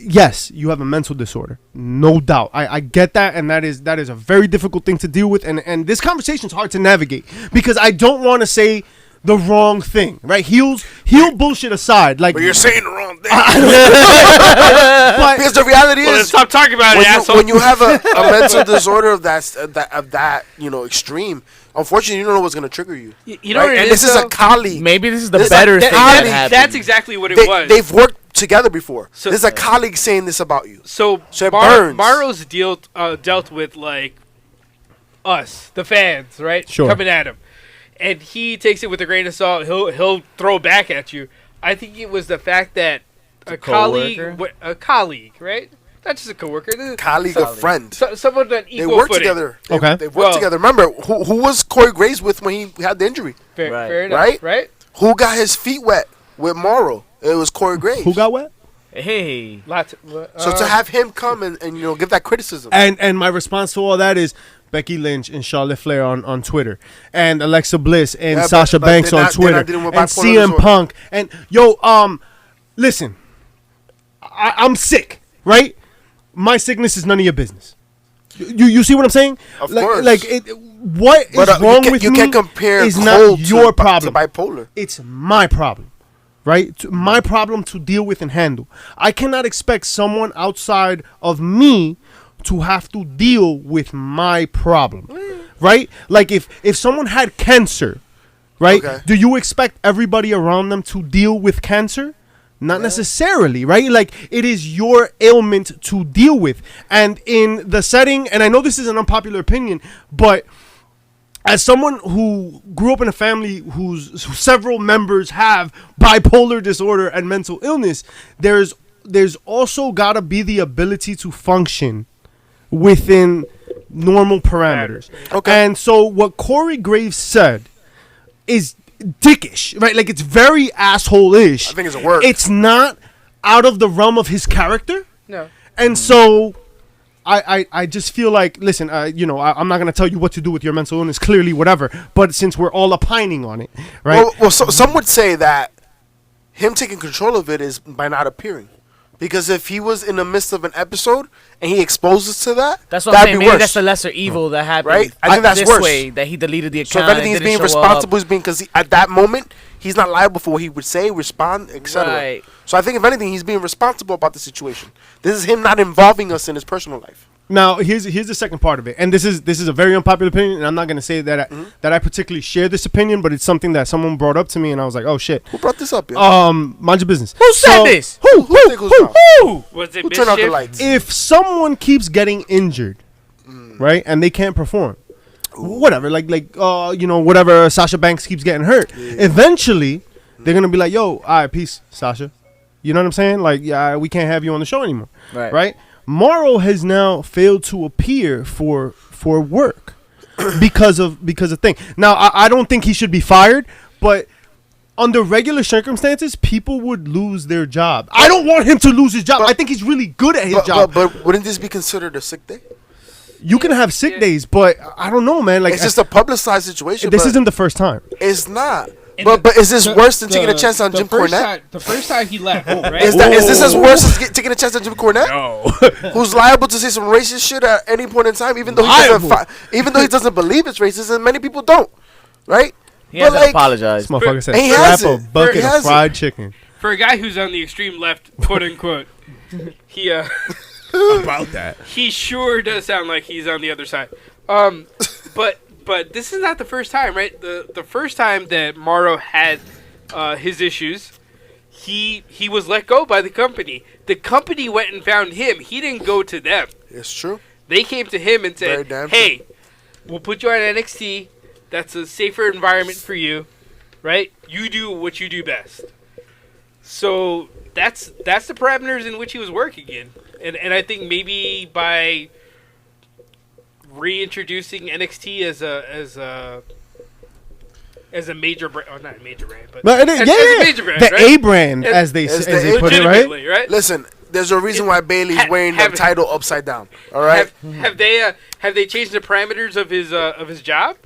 Yes, you have a mental disorder, no doubt. I get that, and that is a very difficult thing to deal with, and this conversation is hard to navigate because I don't want to say the wrong thing, right? Heel bullshit aside, like, but you're saying the wrong thing. But because the reality Well, is, let's stop talking about it, asshole. when you have a mental disorder of that extreme, unfortunately, you don't know what's going to trigger you. You know right? what it And is, this is though? a colleague. Maybe this is the This is better like- thing that- that happened. That's exactly what it was. They've worked together before. So- This is a colleague saying this about you. So it burns. Morrow's dealt with like us, the fans, right? Sure. Coming at him, and he takes it with a grain of salt. He'll throw back at you. I think it was the fact that a colleague, right? Not just a coworker, Colleague, a friend. someone on They equal work footing. together. Okay. They work Well- together. Remember, who was Corey Graves with when he had the injury? Fair enough, Right? right? Who got his feet wet with Morrow? It was Corey Graves. who got wet? Hey. Lots. So to have him come and give that criticism. And my response to all that is Becky Lynch and Charlotte Flair on Twitter, and Alexa Bliss and Yeah, Sasha but Banks they're on not Twitter, dealing with and bipolar CM disorder. Punk, and listen, I'm sick, right? My sickness is none of your business. You see what I'm saying? Of like, course. Like, what is wrong with you me can't compare is cold not your to problem. bipolar. It's my problem, right? My problem to deal with and handle. I cannot expect someone outside of me to have to deal with my problem, right? Like if someone had cancer, right? Okay. Do you expect everybody around them to deal with cancer? Not necessarily, right? Like, it is your ailment to deal with. And in the setting, and I know this is an unpopular opinion, but as someone who grew up in a family whose several members have bipolar disorder and mental illness, there's also got to be the ability to function within normal parameters. Okay. And so what Corey Graves said is dickish, right? Like, it's very asshole-ish. I think it's a word. It's not out of the realm of his character. No. And so I just feel like, listen, I'm not going to tell you what to do with your mental illness, clearly, whatever. But since we're all opining on it, right? Well, some would say that him taking control of it is by not appearing. Because if he was in the midst of an episode and he exposes to that, That's what I'm saying. that'd be Maybe worse. that's the lesser evil that happened. Right? I think that's this worse. way, that he deleted the account. So if anything, he's and being didn't show responsible. up. He's being because at that moment he's not liable for what he would say, respond, etc. Right. So I think if anything, he's being responsible about the situation. This is him not involving us in his personal life. Now, here's the second part of it, and this is a very unpopular opinion, and I'm not going to say that that I particularly share this opinion, but it's something that someone brought up to me, and I was like, oh shit. Who brought this up? Yo? Mind your business. Who said this? Who think who's wrong? Was it Who turned out the Myzchief? lights? If someone keeps getting injured, right, and they can't perform, whatever, whatever, Sasha Banks keeps getting hurt, eventually they're gonna be like, yo, all right, peace, Sasha. You know what I'm saying? Like, yeah, we can't have you on the show anymore, right? Morrow has now failed to appear for work because of thing. Now, I don't think he should be fired, but under regular circumstances, people would lose their job. I don't want him to lose his job. I think he's really good at his job. But wouldn't this be considered a sick day? You can have sick days, but I don't know, man. Like, It's just a publicized situation. this but isn't the first time. It's not. But is this worse than taking a chance on Jim Cornette? The first time he left, right? Is this as worse as taking a chance on Jim Cornette? No. Who's liable to say some racist shit at any point in time, even though he doesn't believe it's racist, and many people don't, right? He has to apologize. This motherfucker said, He slap has a it. bucket He of has fried chicken. For a guy who's on the extreme left, quote unquote, he about that. He sure does sound like he's on the other side. But this is not the first time, right? The first time that Morrow had his issues, he was let go by the company. The company went and found him. He didn't go to them. It's true. They came to him and said, "Hey, we'll put you on NXT. That's a safer environment for you, right? You do what you do best." So that's the parameters in which he was working in, and I think maybe by reintroducing NXT as a major brand, or not a major brand, but it is, as a major brand, the right? A brand, as they put it, right? Right? Listen, there's a reason why Bailey's wearing the title upside down. All right. Have they changed the parameters of his job?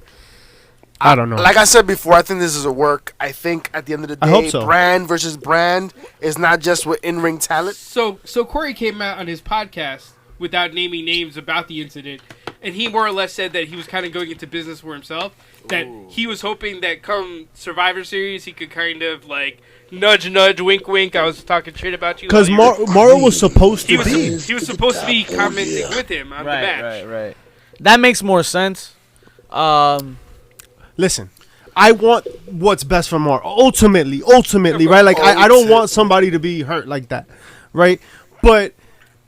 I don't know. Like I said before, I think this is a work. I think at the end of the I hope day, so. brand versus brand is not just with in-ring talent. So Corey came out on his podcast without naming names about the incident, and he more or less said that he was kind of going into business for himself. That he was hoping that come Survivor Series, he could kind of like nudge, wink, wink. I was talking shit about you. Because Morrow was supposed to be. He was supposed to be commenting with him on the match. Right. That makes more sense. Listen, I want what's best for Morrow. Ultimately, right? Like, I don't want somebody to be hurt like that, right? But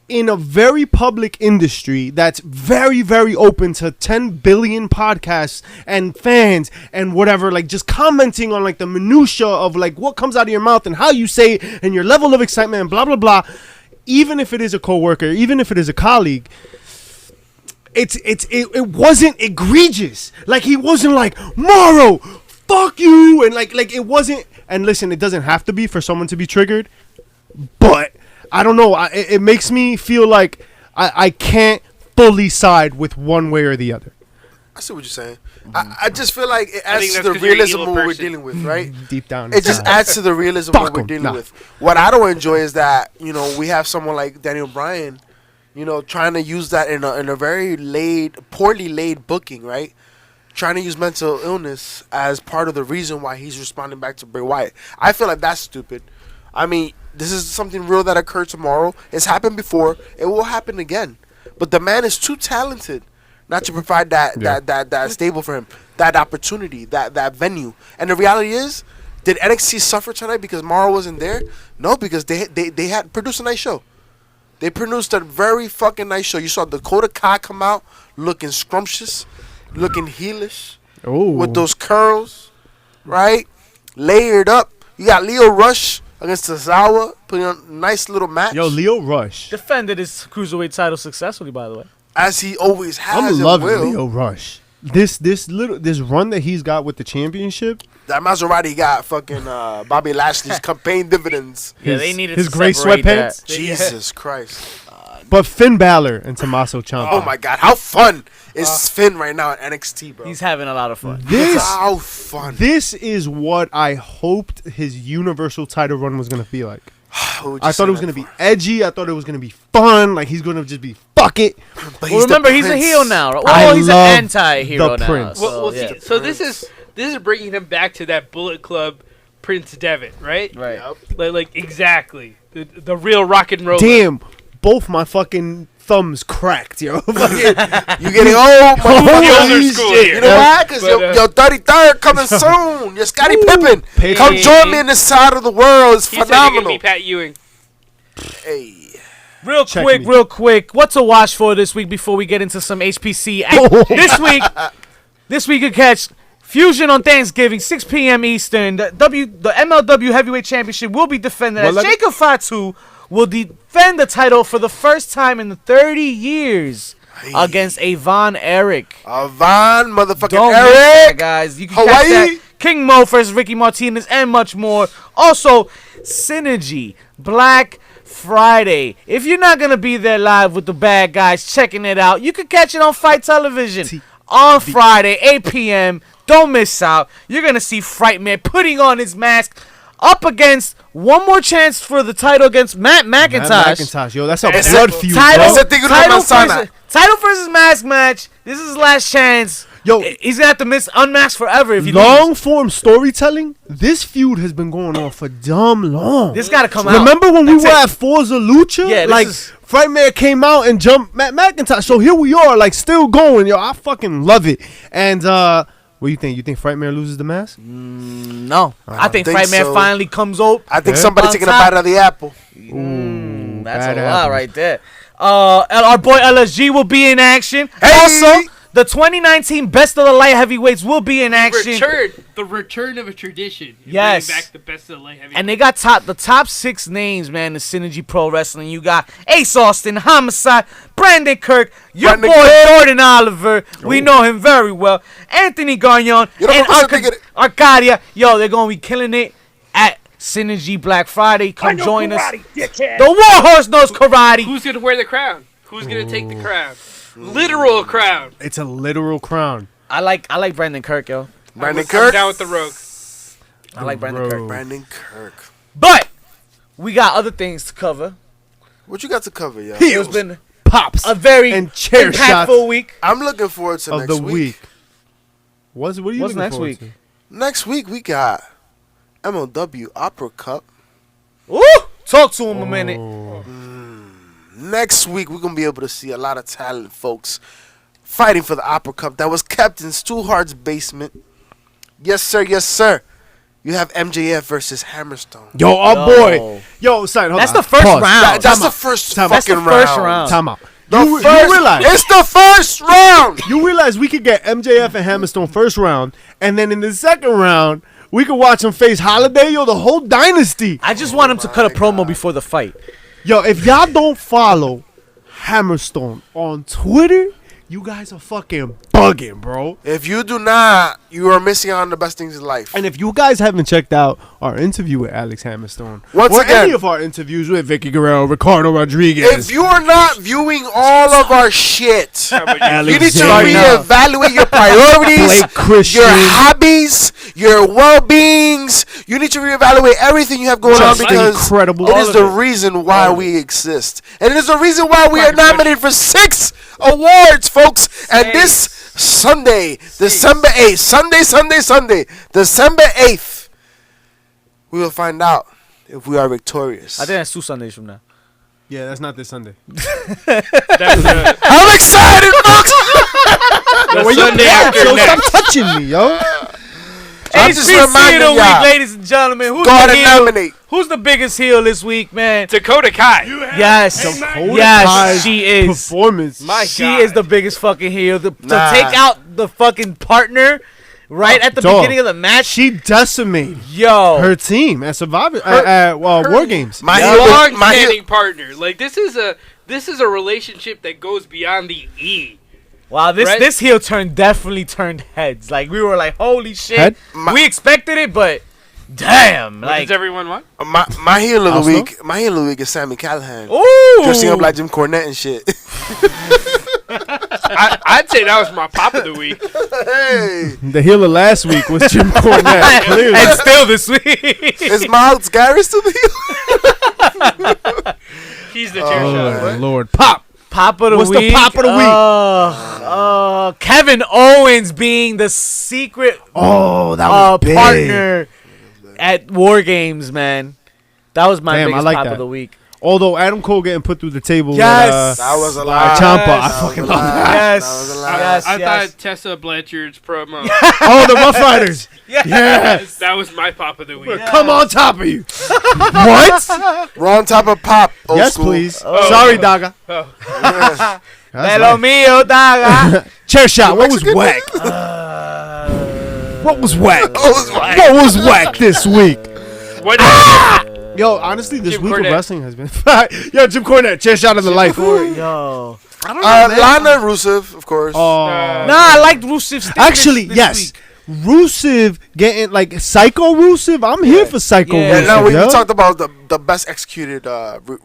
in a very public industry that's very, very open to 10 billion podcasts and fans and whatever, like just commenting on like the minutia of like what comes out of your mouth and how you say it and your level of excitement and blah, blah, blah. Even if it is a coworker, even if it is a colleague, it wasn't egregious. Like he wasn't like, Morrow, fuck you. And like it wasn't. And listen, it doesn't have to be for someone to be triggered, but I don't know. It makes me feel like I can't fully side with one way or the other. I see what you're saying. I just feel like it adds to the realism of what we're dealing with, right? Deep down. It just adds to the realism of what we're dealing with. What I don't enjoy is that, we have someone like Daniel Bryan, trying to use that in a very poorly laid booking, right? Trying to use mental illness as part of the reason why he's responding back to Bray Wyatt. I feel like that's stupid. I mean, this is something real that occurred tomorrow. It's happened before. It will happen again. But the man is too talented not to provide that stable for him, that opportunity, that venue. And the reality is, did NXT suffer tonight because Morrow wasn't there? No, because they had produced a nice show. They produced a very fucking nice show. You saw Dakota Kai come out looking scrumptious, looking heelish, with those curls, right? Layered up. You got Lio Rush against Tozawa, putting on a nice little match. Yo, Lio Rush defended his cruiserweight title successfully, by the way. As he always has. I'm loving Lio Rush. This run that he's got with the championship. That Maserati got fucking Bobby Lashley's campaign dividends. Yeah, they needed his to gray separate sweatpants. that. Jesus Christ. But Finn Balor and Tommaso Ciampa. Oh my God, how fun is Finn right now at NXT, bro? He's having a lot of fun. How fun. This is what I hoped his Universal title run was gonna feel like. I thought it was gonna be edgy. I thought it was gonna be fun. Like he's gonna just be fuck it. But Well, remember, he's a heel now. I Well, he's an love anti-hero the now. Prince. So, Well, see, so this is bringing him back to that Bullet Club Prince Devitt, right? Right. Like exactly the real rock and roll. Damn, both my fucking thumbs cracked, yo. You getting old, Holy school shit. here. You know why? Because But, your 33rd coming soon. Your Scottie Pippen. Pippen. Come join me in this side of the world. It's He said he phenomenal. could be Pat Ewing. Hey. Check me. Real quick. What's a watch for this week before we get into some HPC? This week you catch Fusion on Thanksgiving, 6 p.m. Eastern. The MLW Heavyweight Championship will be defended as Jacob Fatu will defend the title for the first time in 30 years against Avon Eric. Avon motherfucking Don't miss that, Eric. guys. You can Hawaii. catch that. King Mo versus Ricky Martinez and much more. Also, Synergy Black Friday. If you're not going to be there live with the bad guys checking it out, you can catch it on Fight Television on Friday, 8 p.m. Don't miss out. You're going to see Frightmare putting on his mask up against one more chance for the title against Matt McIntosh. Matt McIntosh, yo, that's a Ese- blood feud, Title, bro. title versus mask match. This is his last chance. Yo, He's gonna have to unmask forever if you long form storytelling. This feud has been going on for dumb long. This gotta come out. Remember when we That's were it. at Forza Lucha? Yeah, this like is- Frightmare came out and jumped Matt McIntyre. So here we are, like, still going, yo. I fucking love it. And what do you think? You think Frightmare loses the mask? No. I think think Frightmare so. finally comes out. I think Yeah. somebody On taking a top. bite of the apple. That's bad a lot apple. right there. Our boy LSG will be in action. Hey! Also, the 2019 Best of the Light Heavyweights will be in action. The return of a tradition. Yes. Bringing back the best of the light heavyweight. And they got the top 6 names, man, in Synergy Pro Wrestling. You got Ace Austin, Homicide, Brandon Kirk, your Brandon boy Kirk. Jordan Oliver. We know him very well. Anthony Gagnon You know and what I'm thinking? Arcadia. Yo, they're going to be killing it at Synergy Black Friday. Come join us. The Warhorse knows karate. Who's gonna wear the crown? Who's gonna take the crown? Literal crown. It's a literal crown. I like Brandon Kirk, yo. Brandon I'm Kirk. down with the Rogue. I like Brandon Kirk. Brandon Kirk. But we got other things to cover. What you got to cover, yo? It's been Pops a very and chair shots impactful week. I'm looking forward to of next the week. What are you What's looking next forward week? to? Next week we got MLW Opera Cup. Ooh, talk to him a minute. Next week we're gonna be able to see a lot of talented folks fighting for the Opera Cup that was kept in Stu Hart's basement. Yes, sir. Yes, sir. You have MJF versus Hammerstone. Yo, our boy. Yo, son, hold That's on. the first Pause. round. That's the first Time out. That's the fucking first round. round. Time out. The You first, realize it's the first round. you realize we could get MJF and Hammerstone first round, and then in the second round we could watch him face Holiday. Yo, the whole dynasty. I just want him to cut a promo before the fight. Yo, if y'all don't follow Hammerstone on Twitter, you guys are fucking bugging, bro. If you do not, you are missing out on the best things in life. And if you guys haven't checked out our interview with Alex Hammerstone, Once or again- any of our interviews with Vicky Guerrero, Ricardo Rodriguez, If you are not viewing all of our shit, you need to Alexander, reevaluate your priorities, Blake Christian, your hobbies, your well-beings. You need to reevaluate everything you have going on Just because incredible. it All is of the it. reason why we exist. And it is the reason why we are nominated for 6 awards, folks. And this Sunday, December 8th, Sunday, December 8th, we will find out if we are victorious. I think that's 2 Sundays from now. Yeah, that's not this Sunday. I'm excited, folks! Sunday after Yo, next. stop touching me, yo. I'm just HBC of reminding the week, y'all. ladies and gentlemen. Who's Go ahead the and heel? nominate. Who's the biggest heel this week, man? Dakota Kai. Yes, yes, she is. Performance. She is the biggest fucking heel. To Nah. take out the fucking partner right at the Dog. beginning of the match. She decimated Yo, her team at Survivor War Games. My heel, my heel, Long-standing partner. Like this is a relationship that goes beyond the E. wow, Right? this heel turn definitely turned heads. Like we were like, holy shit. Head? We expected it, but damn, What like does everyone want? my heel of the Also? week. My heel of the week is Sammy Callahan. ooh, Dressing up like Jim Cornette and shit. I'd say that was my pop of the week. Hey, The heel of last week was Jim Cornette. Clearly. and still this week. is Miles Garris to the heel? He's the chair shot. Oh, Lord. Pop. Pop of the What's the week. pop of the week? Kevin Owens being the secret Oh, that was big. partner at War Games, man. That was my Damn, I biggest like pop that. of the week. Although Adam Cole getting put through the table. Yes. That was a With, lie. Ciampa. Yes. I fucking love that. Yes. That was a lie. Yes. I yes. thought Tessa Blanchard's promo. Oh, the Rough Riders. Yes. That was my pop of the week. Come on top of you. What? We're on top of pop. Old Yes, school. please. Sorry, Daga. Oh. That's Hello, right. mio, daga. Chair shot. What was Mexican? whack? What was whack? was whack? What was whack this week? What? Yo, honestly, this Jim week Cornette. of wrestling has been. Yo, Jim Cornette, chair shot of the life. Yo. I don't know, man. Lana Rusev, of course. Oh. Nah, I liked Rusev Stick Actually, this yes. week. Rusev getting like Psycho Rusev. I'm here for Psycho Yeah. Yeah, Rusev. no, we yo. talked about the best executed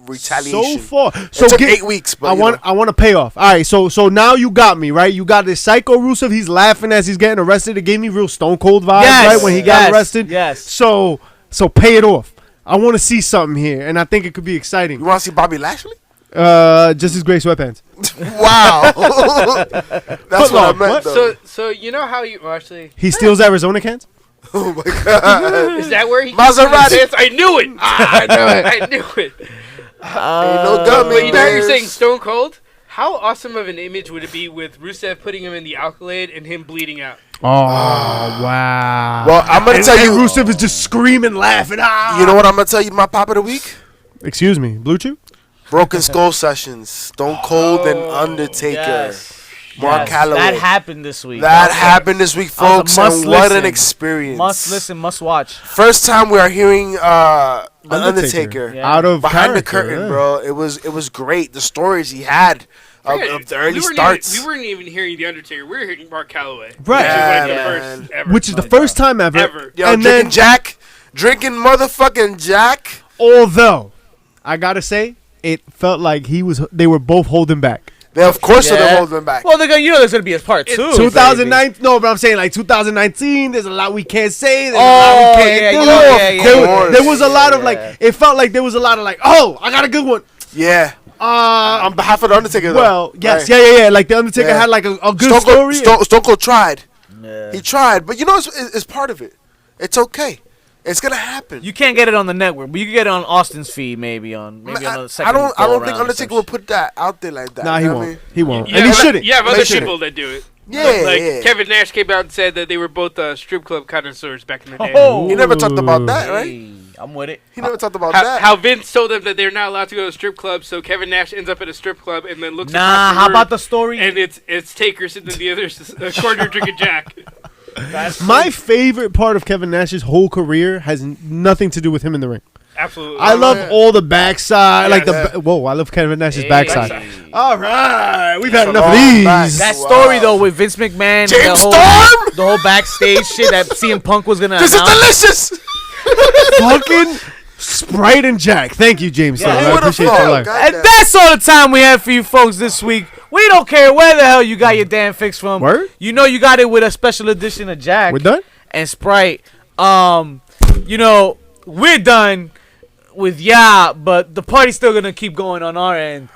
retaliation. So far, It so took get- 8 weeks, but I want to pay off. All right, so now you got me right. You got this Psycho Rusev. He's laughing as he's getting arrested. It gave me real Stone Cold vibes, Yes, right, when he got yes, arrested. yes. So pay it off. I want to see something here, and I think it could be exciting. You want to see Bobby Lashley? Just his gray sweatpants. Wow, that's what I meant. Though. So you know how you actually He steals Arizona cans. Oh my god, is that where he Maserati. I knew it. I knew it. Ain't no gummy But you know, you're bears. saying Stone Cold. How awesome of an image would it be with Rusev putting him in the accolade and him bleeding out? Oh, wow. Well, I'm gonna tell you. Rusev is just screaming, laughing. Ah. You know what I'm gonna tell you? My pop of the week. Excuse me, Blue Chew? Broken Skull Sessions. Stone Cold and Undertaker. Yes. Mark Calloway. That happened this week. That happened this week, That was a folks, must and what an listen. experience. Must listen, must watch. First time we are hearing the Undertaker Yeah. Out of behind the character, curtain, yeah. bro. It was great. The stories he had of the early starts. We weren't even hearing the Undertaker. We were hearing Mark Calloway. Right. Which is like the Yeah, first ever. Which is the first time ever. Yo, and drinking then, drinking motherfucking Jack. although, I gotta say, it felt like they were both holding back. They of course Yeah. they're holding back. Well, they're gonna, there's gonna be a part 2. 2009, no, but I'm saying like 2019. There's a lot we can't say. There's a Oh, lot we can't yeah, do. yeah. There was a lot of Yeah. like. It felt like there was a lot of like. Oh, I got a good one. Yeah. On behalf of the Undertaker, though. Well, yes, Right. yeah. Like the Undertaker Yeah. had like a good story. Stone Cold tried. Yeah. He tried, but you know it's part of it. It's okay. It's gonna happen. You can't get it on the network, but you can get it on Austin's feed, maybe on the second. I don't think Undertaker will put that out there like that. Nah, you he know what I won't. mean? He won't. You And he have- shouldn't. You have They other shouldn't. people that do it. Yeah, Like yeah. Kevin Nash came out and said that they were both strip club connoisseurs back in the day. Oh, He never talked about that, right? hey, I'm with it. He never talked about How, that. how Vince told them that they're not allowed to go to strip clubs, so Kevin Nash ends up at a strip club and then looks Nah, across the how room, about the story? and it's Taker sitting in the other corner drinking Jack. My favorite part of Kevin Nash's whole career has nothing to do with him in the ring. Absolutely. I love yeah. all the backside, like Yes. whoa! I love Kevin Nash's Hey. backside. All right, we've had a enough of long these. back. That Wow. story though with Vince McMahon, James the Storm? whole backstage shit that CM Punk was gonna This is announce. delicious. Fucking Sprite and Jack. Thank you, James. Yeah, Storm. who I would've appreciate thought? your life. God And damn. that's all the time we have for you folks this week. We don't care where the hell you got your damn fix from. Word? You know you got it with a special edition of Jack. We're done. And Sprite. You know, we're done with but the party's still gonna keep going on our end.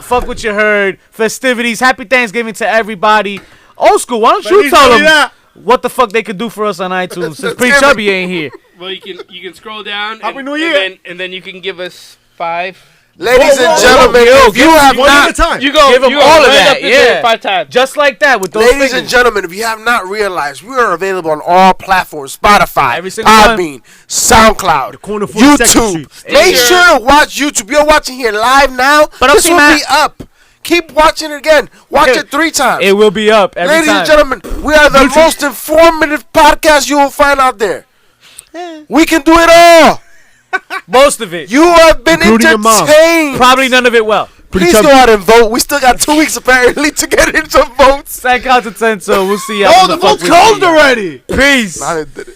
Fuck what you heard. Festivities. Happy Thanksgiving to everybody. Old school, why don't you tell them what the fuck they could do for us on iTunes since Pre Chubby ain't here? Well, you can scroll down. Happy New Year. And then you can give us 5. Ladies and gentlemen, yo, if you have One at a not, time. You go. Give 'em you go all of right that, up in there yeah. 5 times. Just like that with those ladies fingers. and gentlemen, if you have not realized, we are available on all platforms: Spotify, Every single one. Podbean, SoundCloud, corner 42nd YouTube. Street. Make Hey, sure to watch YouTube. You're watching here live now. But I'm This will saying be up. Keep watching it again. Watch Okay. it 3 times. It will be up every Ladies time. and gentlemen, we are the most informative podcast you will find out there. We can do it all. Most of it. You have been Including your mom. entertained. Probably none of it well. Please go out and vote. We still got 2 weeks apparently to get into votes. Second count to 10, so we'll see you. Oh, the vote's closed already. Peace. I did it.